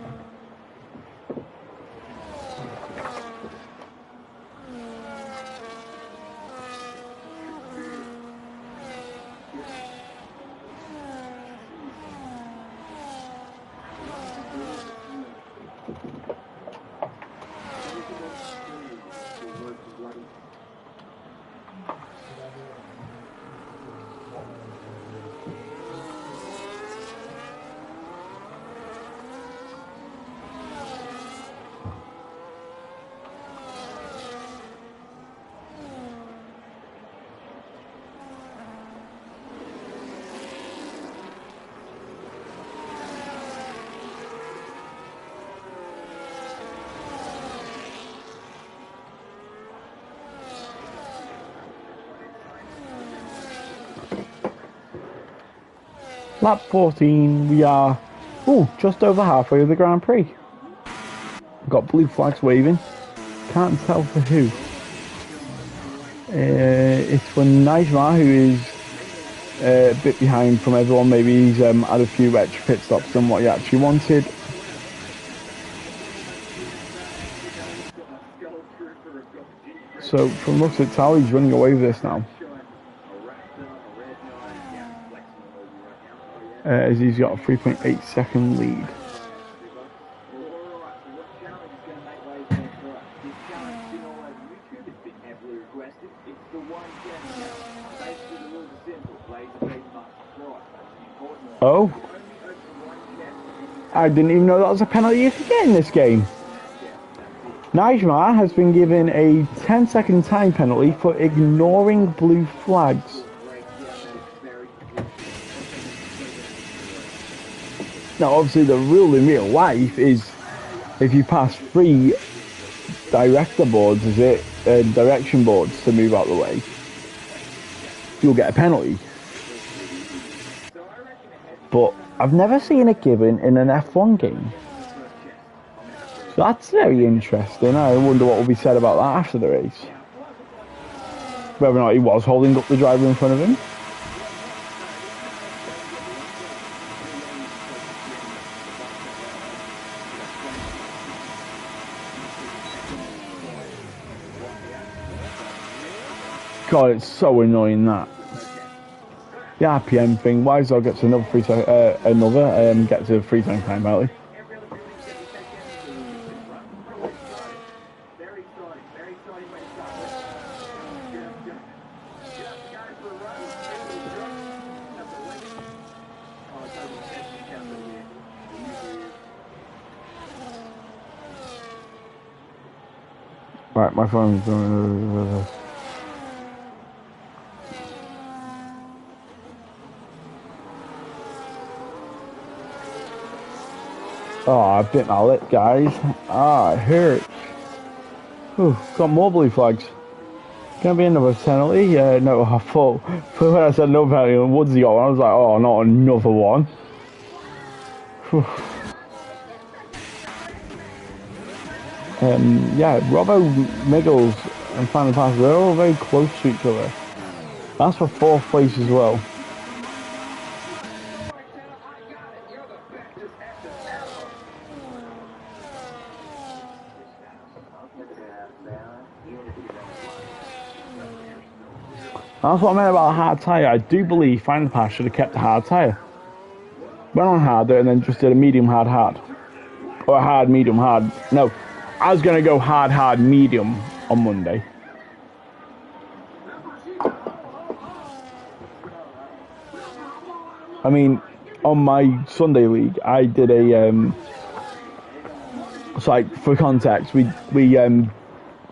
Lap 14, we are just over halfway of the Grand Prix. Got blue flags waving. Can't tell for who. It's for Najma, who is a bit behind from everyone. Maybe he's had a few extra pit stops than what he actually wanted. So from looks at Tal, he's running away with this now. As he's got a 3.8 second lead. Oh, I didn't even know that was a penalty you could get in this game. Najma has been given a 10-second time penalty for ignoring blue flags. Now, obviously, the rule in real life is if you pass 3 director boards, direction boards to move out of the way, you'll get a penalty. But I've never seen it given in an F1 game. So that's very interesting. I wonder what will be said about that after the race. Whether or not he was holding up the driver in front of him. God, it's so annoying that. The RPM thing, why Zog gets another gets a 3-time time penalty. Right, my phone's doing. Oh, I bit my lip, guys. Ah, it hurts. Ooh, got more blue flags. Gonna be another penalty? No, I thought when I said no penalty and Woodsy got one, I was like, oh, not another one. Yeah, Robbo, Miggles, and Final Pass, they're all very close to each other. That's for 4th place as well. That's what I meant about a hard tyre. I do believe Final Pass should have kept a hard tyre. Went on harder and then just did a medium hard hard. Or a hard medium hard. No, I was going to go hard hard medium on Monday. I mean, on my Sunday league, I did a so like for context, we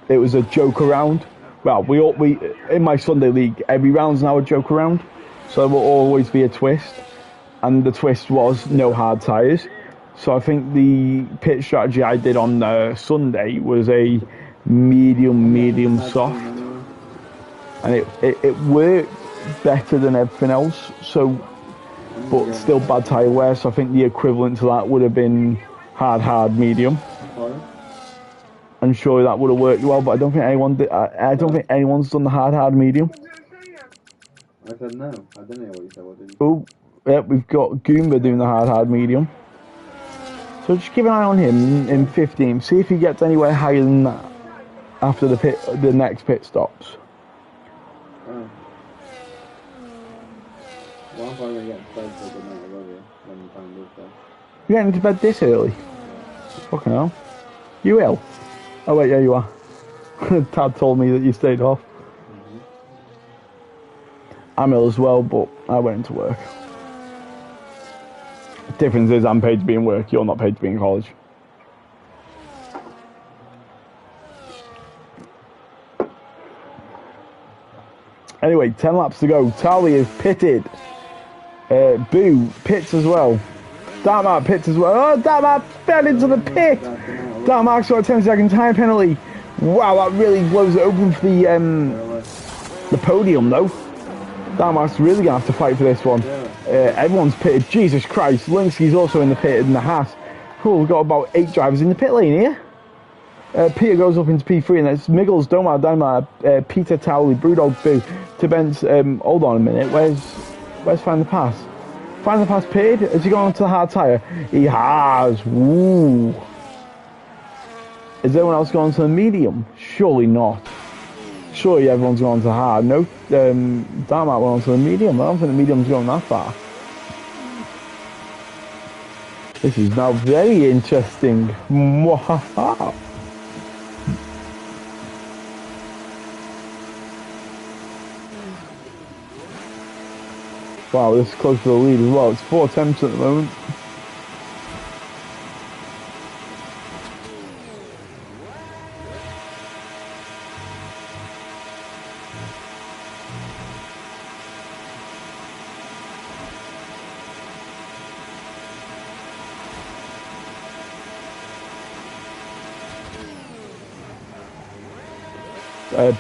it was a joke around. Well, we in my Sunday league, every round's now a joke around, so there will always be a twist, and the twist was no hard tyres. So I think the pit strategy I did on Sunday was a medium soft, and it worked better than everything else. So, but still bad tyre wear. So I think the equivalent to that would have been hard medium. I'm sure that would have worked well, but I don't think anyone did. I don't think anyone's done the hard medium. I said no. I didn't hear what you said. What did you? Oh, yeah, we've got Goomba doing the hard medium. So just keep an eye on him in 15. See if he gets anywhere higher than that after the next pit stops. Oh. Well, I'm probably gonna get to bed for the night, I love you. When you find this stuff. You're getting to bed this early? Fucking hell. You ill? Oh wait, yeah you are. Tad told me that you stayed off. I'm ill as well, but I went into work. The difference is I'm paid to be in work, you're not paid to be in college. Anyway, 10 laps to go. Tally is pitted. Boo pits as well. Dartmark pits as well. Oh, Dartmark fell into the pit. Dartmark's got a 10-second time penalty. Wow, that really blows it open for the podium, though. Dartmark's really going to have to fight for this one. Everyone's pitted. Jesus Christ. Linsky's also in the pit in the Haas. Oh, we've got about 8 drivers in the pit lane here. Peter goes up into P3, and that's Miggles, Domar, Daimler, Peter, Towley, Brewdog, Boo, Tibbens. Hold on a minute. Where's Find the Pass? Find the Pass pitted? Has he gone onto the hard tyre? He has. Woo. Is everyone else going to the medium? Surely not. Surely everyone's going to hard. No, Dartmark went on to the medium. I don't think the medium's going that far. This is now very interesting. Wow, this is close to the lead as well. It's 4 attempts at the moment.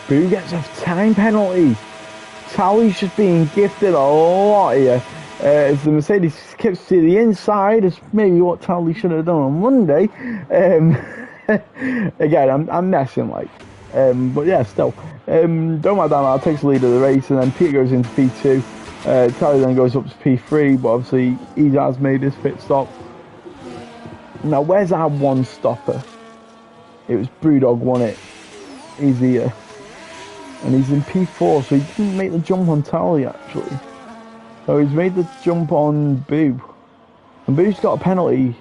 Boo gets a time penalty. Tally's just being gifted a lot here. As the Mercedes skips to the inside, is maybe what Tally should have done on Monday. Again, I'm messing like. But yeah, still. Domar takes the lead of the race, and then Peter goes into P2. Tally then goes up to P3, but obviously he has made his pit stop. Now, where's our one stopper? It was Brewdog won it. He's here. And he's in P4, so he didn't make the jump on Tally, actually. So he's made the jump on Boo. And Boo's got a penalty.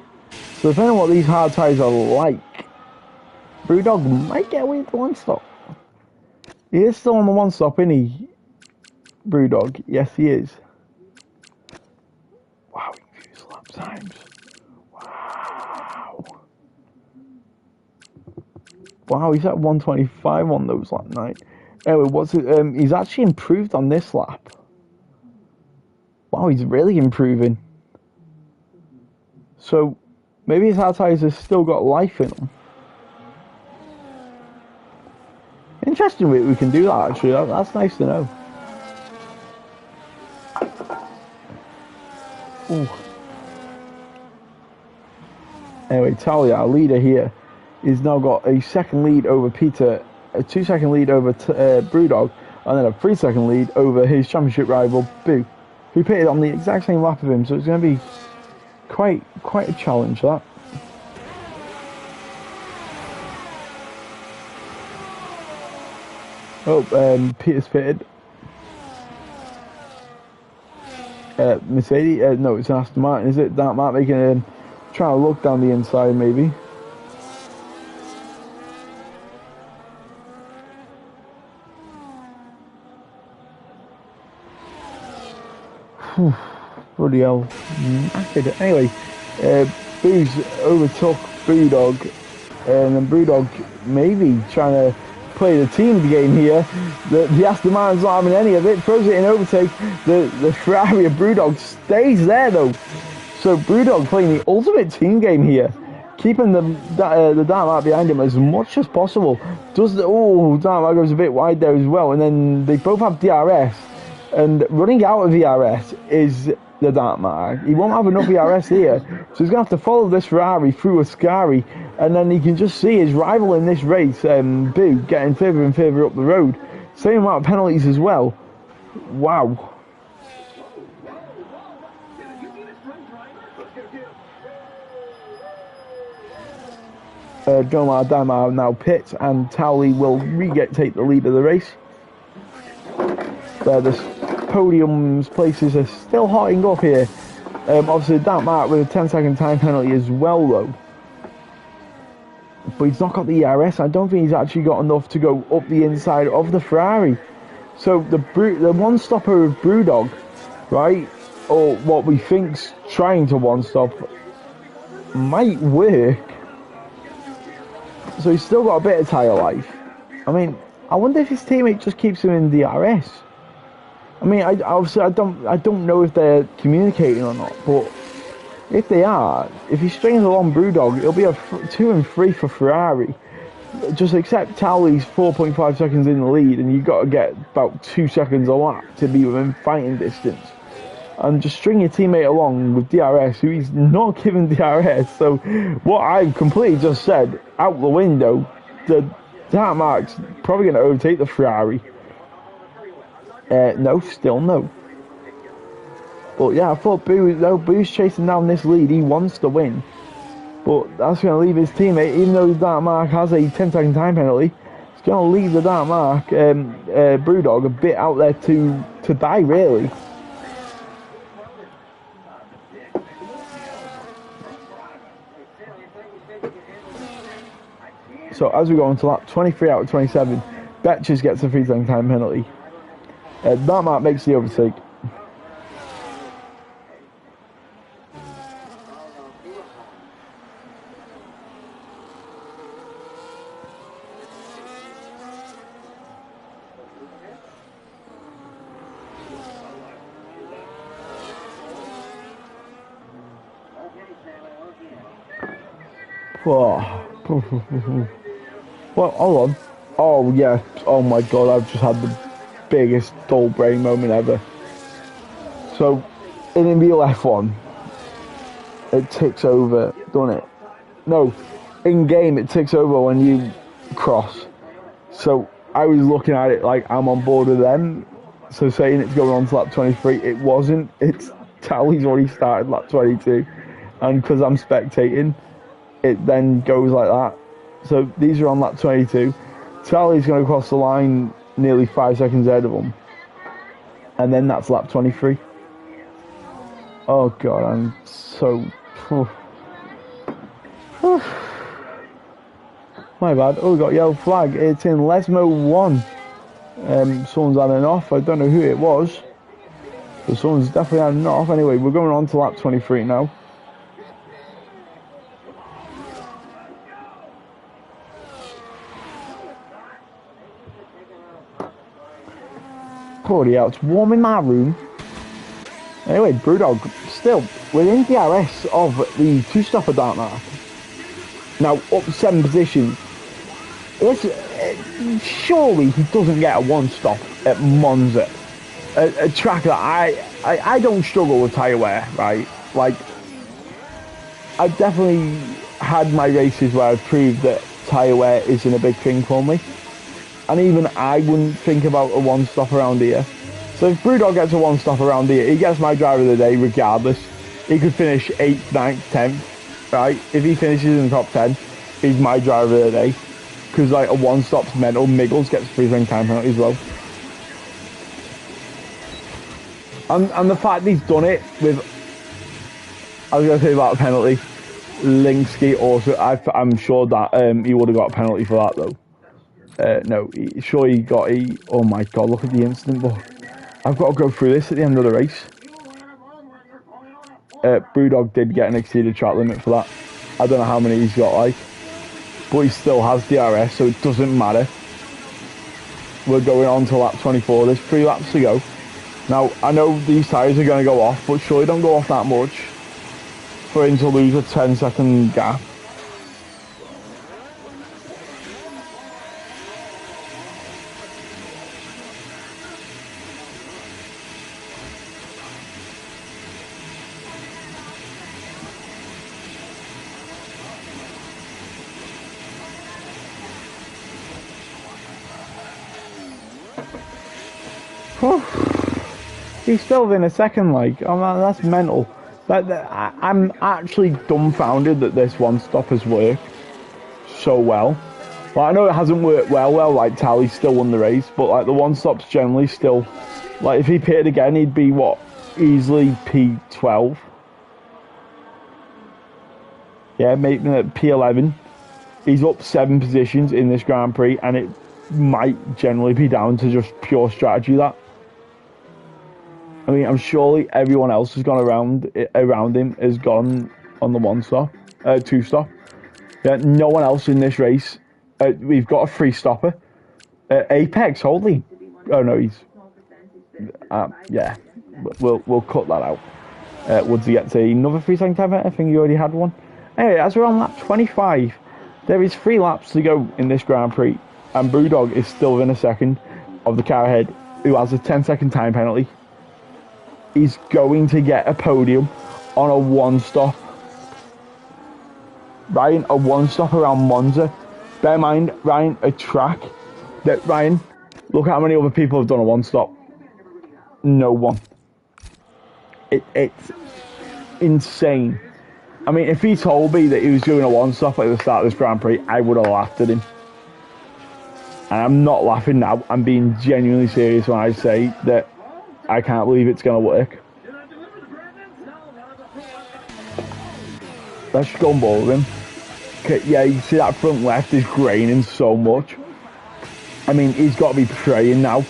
So depending on what these hard tyres are like, Brewdog might get away with the one stop. He is still on the one stop, isn't he? Brewdog. Yes, he is. Wow, he views lap times. Wow. Wow, he's at 125 on those lap night. Anyway, what's it? He's actually improved on this lap. Wow, he's really improving. So, maybe his hard tyres have still got life in them. interesting we can do that, actually. That's nice to know. Ooh. Anyway, Talia, our leader here, is now got a second lead over Peter, a 2-second lead over Brewdog, and then a 3-second lead over his championship rival, Boo, who pitted on the exact same lap of him, so it's going to be quite a challenge, that. Oh, Peter's pitted. Mercedes, no, it's an Aston Martin, is it? That Martin making a, trying to look down the inside, maybe. Bloody hell. Anyway, Boo's overtook Brewdog, and then Brewdog maybe trying to play the team game here. The Aston Martin's not having any of it, throws it in overtake. The Ferrari of Brewdog stays there though. So Brewdog playing the ultimate team game here, keeping the dark mark behind him as much as possible. Dark mark goes a bit wide there as well, and then they both have DRS. And running out of ERS is the dark mark. He won't have enough ERS here, so he's going to have to follow this Ferrari through Ascari, and then he can just see his rival in this race, Boo, getting further and further up the road. Same amount of penalties as well. Wow. Dama now pits, and Towley will take the lead of the race. The podium's places are still hotting up here. Obviously, Dark Mark with a 10-second time penalty as well, though. But he's not got the ERS. I don't think he's actually got enough to go up the inside of the Ferrari. So the one stopper of Brewdog, right, or what we think's trying to one stop, might work. So he's still got a bit of tyre life. I mean, I wonder if his teammate just keeps him in DRS. I mean, I don't know if they're communicating or not, but if they are, if he strings along Brewdog, it'll be a 2 and 3 for Ferrari. Just accept Towley's 4.5 seconds in the lead, and you've got to get about 2 seconds a lap to be within fighting distance. And just string your teammate along with DRS, who he's not given DRS. So what I've completely just said out the window, the Dark Mark's probably going to overtake the Ferrari. No, still no. But yeah, I thought Boo's chasing down this lead. He wants to win. But that's going to leave his teammate, even though the Dark Mark has a 10-second time penalty, it's going to leave the Dark Mark, Brewdog, a bit out there to die, really. So as we go on to lap 23 out of 27, Betches gets a 3-second time penalty. Dark Mark makes the overtake. Well, hold on. Oh yeah. Oh my god, I've just had the biggest dull brain moment ever. So, in the F1, it ticks over, doesn't it? No, in game it ticks over when you cross. So I was looking at it like I'm on board with them. So saying it's going on to lap 23, it wasn't. It's Towley's already started lap 22, and because I'm spectating, it then goes like that. So these are on lap 22. Towley's going to cross the line nearly 5 seconds ahead of them, and then that's lap 23. Oh god, I'm so my bad. Oh, we got yellow flag. It's in Lesmo 1. Someone's had an off. I don't know who it was, but someone's definitely had an off. Anyway, we're going on to lap 23 now. Bloody hell, it's warm in my room. Anyway, Brewdog still within DRS of the two-stopper Dark Mark. Now up 7 positions. surely he doesn't get a one-stop at Monza. A track that I don't struggle with tyre wear, right? Like, I've definitely had my races where I've proved that tyre wear isn't a big thing for me. And even I wouldn't think about a one-stop around here. So if Brewdog gets a one-stop around here, he gets my driver of the day regardless. He could finish 8th, 9th, 10th, right? If he finishes in the top 10, he's my driver of the day. Because like a one-stop's mental. Miggles gets free ring time penalty as well. And the fact he's done it with, I was going to say about a penalty, Linsky also, I'm sure that he would have got a penalty for that though. No, sure he got a, oh my god, look at the incident book. I've got to go through this at the end of the race. Brewdog did get an exceeded track limit for that. I don't know how many he's got like, but he still has DRS, so it doesn't matter. We're going on to lap 24, there's 3 laps to go. Now, I know these tyres are going to go off, but surely don't go off that much for him to lose a 10-second gap. He's still within a second, like, oh man, that's mental. I'm actually dumbfounded that this one stop has worked so well. Well, I know it hasn't worked well, like Tally's still won the race, but like the one stops generally still, like if he pitted again, he'd be what, easily P12. Yeah, maybe P11. He's up 7 positions in this Grand Prix, and it might generally be down to just pure strategy that. I mean, I'm surely everyone else has gone around him has gone on the 2-stop. Yeah, no one else in this race. We've got a 3-stopper. Apex, holy. Oh no, he's. Yeah, we'll cut that out. Woodsy gets another 3-second time. I think he already had one. Anyway, as we're on lap 25, there is 3 laps to go in this Grand Prix, and Brewdog is still within a second of the car ahead, who has a 10-second time penalty. He's going to get a podium on a 1-stop. Ryan, a 1-stop around Monza. Bear in mind, Ryan, a track that, Ryan, look how many other people have done a 1-stop. No one. It's insane. I mean, if he told me that he was doing a 1-stop at the start of this Grand Prix, I would have laughed at him. And I'm not laughing now. I'm being genuinely serious when I say that I can't believe it's going to work. Let's just go and ball with him. Yeah, you see that front left is graining so much. I mean, he's got to be praying now.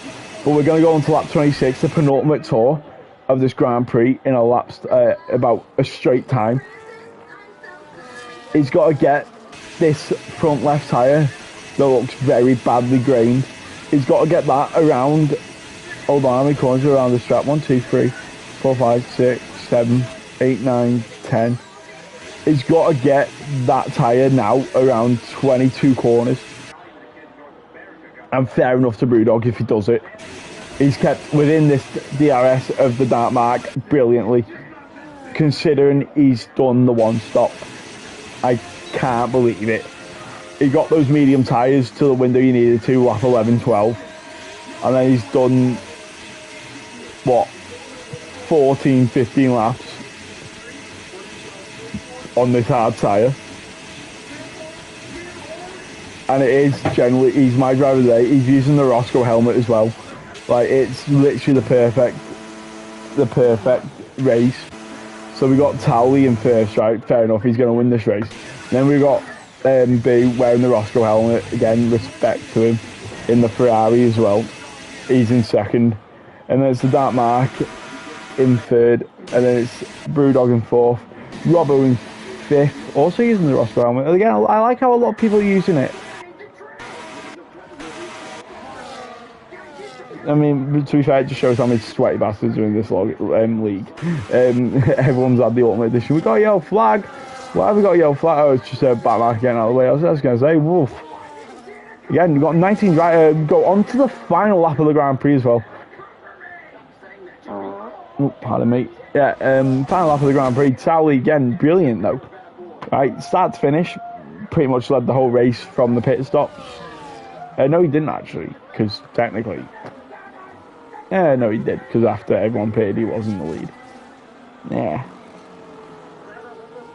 But we're going to go on to lap 26, the penultimate tour of this Grand Prix in a lap, about a straight time. He's got to get this front left tyre that looks very badly grained. He's got to get that around. Hold on, how many corners are around the strap? 1, 2, 3, 4, 5, 6, 7, 8, 9, 10. He's got to get that tyre now around 22 corners. And fair enough to Brewdog if he does it. He's kept within this DRS of the dark mark brilliantly, considering he's done the 1-stop. I can't believe it. He got those medium tyres to the window he needed to, lap 11, 12. And then he's done, what, 14, 15 laps on this hard tyre. And it is generally, he's my driver of the day. He's using the Roscoe helmet as well. Like, it's literally the perfect race. So we got Towley in first, right? Fair enough, he's going to win this race. Then we got B wearing the Roscoe helmet. Again, respect to him. In the Ferrari as well. He's in second. And then it's the Dark Mark in third. And then it's Brewdog in fourth. Robbo in fifth. Also using the Roscoe helmet. Again, I like how a lot of people are using it. I mean, to be fair, it just shows how many sweaty bastards are in this league. Everyone's had the Ultimate Edition. We got a yellow flag. Why have we got a yellow flag? Oh, it's just a back mark getting out of the way. I was going to say, woof. Again, we've got 19 go on to the final lap of the Grand Prix as well. Oh, pardon me. Yeah, final lap of the Grand Prix. Towley, again, brilliant though. Right, start to finish, pretty much led the whole race from the pit stop. No, he didn't actually, because technically... no, he did, because after everyone pitted, he was in the lead. Yeah.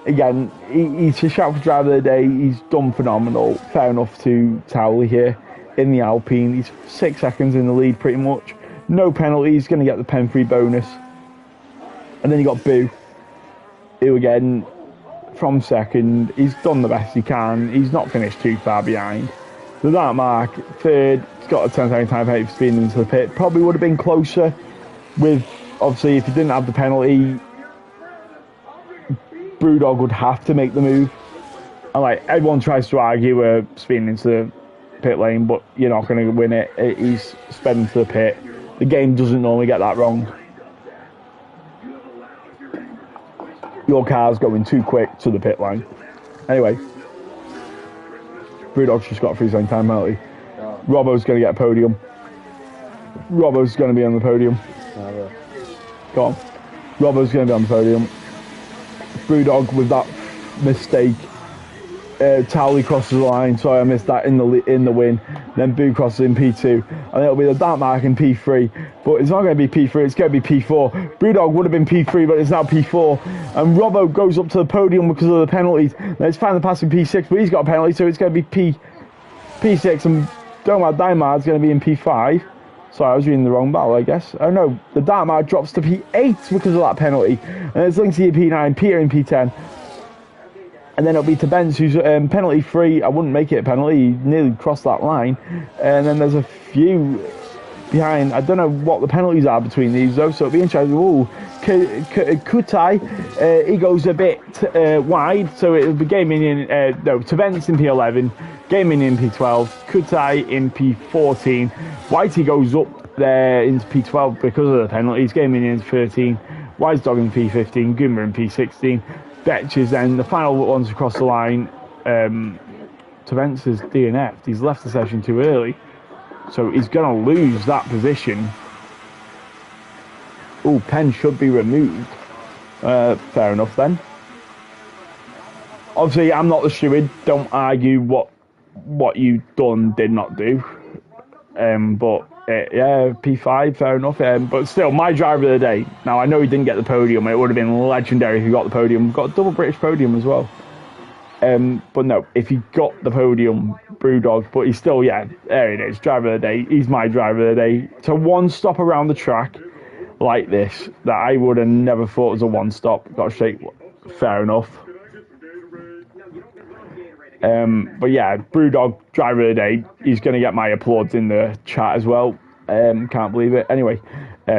Again, he's a shout for driver of the day. He's done phenomenal. Fair enough to Towley here in the Alpine. He's 6 seconds in the lead, pretty much. No penalty. He's going to get the pen-free bonus. And then you got Boo, who again, from second, he's done the best he can. He's not finished too far behind. So that mark, third, he's got a 10-second time penalty for speeding into the pit. Probably would have been closer with, obviously, if he didn't have the penalty, Brewdog would have to make the move. And like everyone tries to argue we're speeding into the pit lane, but you're not going to win it. He's sped into the pit. The game doesn't normally get that wrong. Your car's going too quick to the pit line. Anyway, Brewdog's just got a 3-second time penalty. Oh. Robbo's going to get a podium. Robbo's going to be on the podium. Oh, Go on. Robbo's going to be on the podium. Brewdog with that mistake. Towley crosses the line. Sorry, I missed that in the win. Then Boo crosses in P2, and it'll be the dark mark in P3. But it's not going to be P3. It's going to be P4. Brewdog would have been P3, but it's now P4. And Robbo goes up to the podium because of the penalties. Let's find the passing P6, but he's got a penalty, so it's going to be P6. And Domar Daimar's going to be in P5. Sorry, I was reading the wrong battle, I guess. Oh no, the Dartmouth drops to P8 because of that penalty. And it's linked to P9, Peter in P10. And then it'll be to Benz, who's penalty free. I wouldn't make it a penalty. He nearly crossed that line. And then there's a few behind. I don't know what the penalties are between these, though, so it'll be interesting. Ooh, Kutai, he goes a bit wide, so it'll be Game Minion, to Benz in P11, Game Minion in P12, Kutai in P14. Whitey goes up there into P12 because of the penalties. Game Minion in 13, Wise Dog in P15, Goomba in P16. Betch is then the final ones across the line. Tavence is DNF'd. He's left the session too early, so he's going to lose that position. Oh, pen should be removed. Fair enough then. Obviously, I'm not the steward. Don't argue what you did not do. But yeah, P5, fair enough. But still, my driver of the day. Now, I know he didn't get the podium. It would have been legendary if he got the podium. Got a double British podium as well. But no, if he got the podium, Brewdog. But he's still, yeah, there it is. Driver of the day. He's my driver of the day. To one stop around the track like this, that I would have never thought was a one stop. Got to shake. Fair enough. But yeah, Brewdog, driver of the day. He's going to get my applause in the chat as well. Can't believe it. Anyway,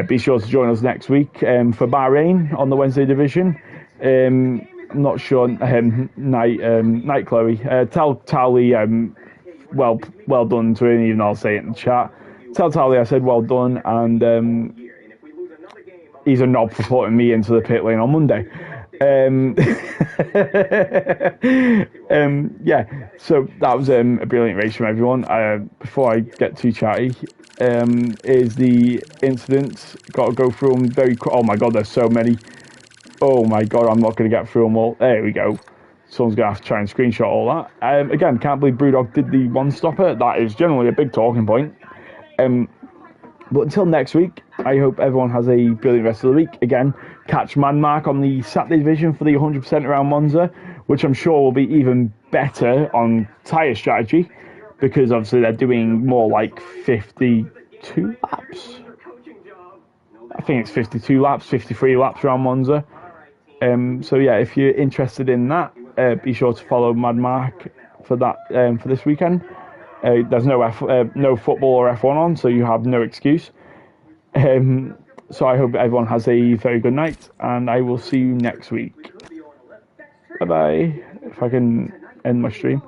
be sure to join us next week for Bahrain on the Wednesday division. I'm not sure. Night Chloe. Tell Towley, well done to him, even I'll say it in the chat. Tell Towley I said well done, and he's a knob for putting me into the pit lane on Monday. Yeah, so that was a brilliant race from everyone. Before I get too chatty, is the incidents. Got to go through them very quick. Oh my god, there's so many. Oh my god, I'm not going to get through them all. There we go. Someone's going to have to try and screenshot all that. Again, can't believe Brewdog did the one-stopper. That is generally a big talking point. But until next week, I hope everyone has a brilliant rest of the week. Again, catch Manmark on the Saturday division for the 100% around Monza, which I'm sure will be even better on tyre strategy, because obviously they're doing more like 52 laps. I think it's 52 laps, 53 laps around Monza. So yeah, if you're interested in that, be sure to follow Manmark for that for this weekend. There's no football or F1 on, so you have no excuse. So I hope everyone has a very good night, and I will see you next week. Bye bye. If I can end my stream.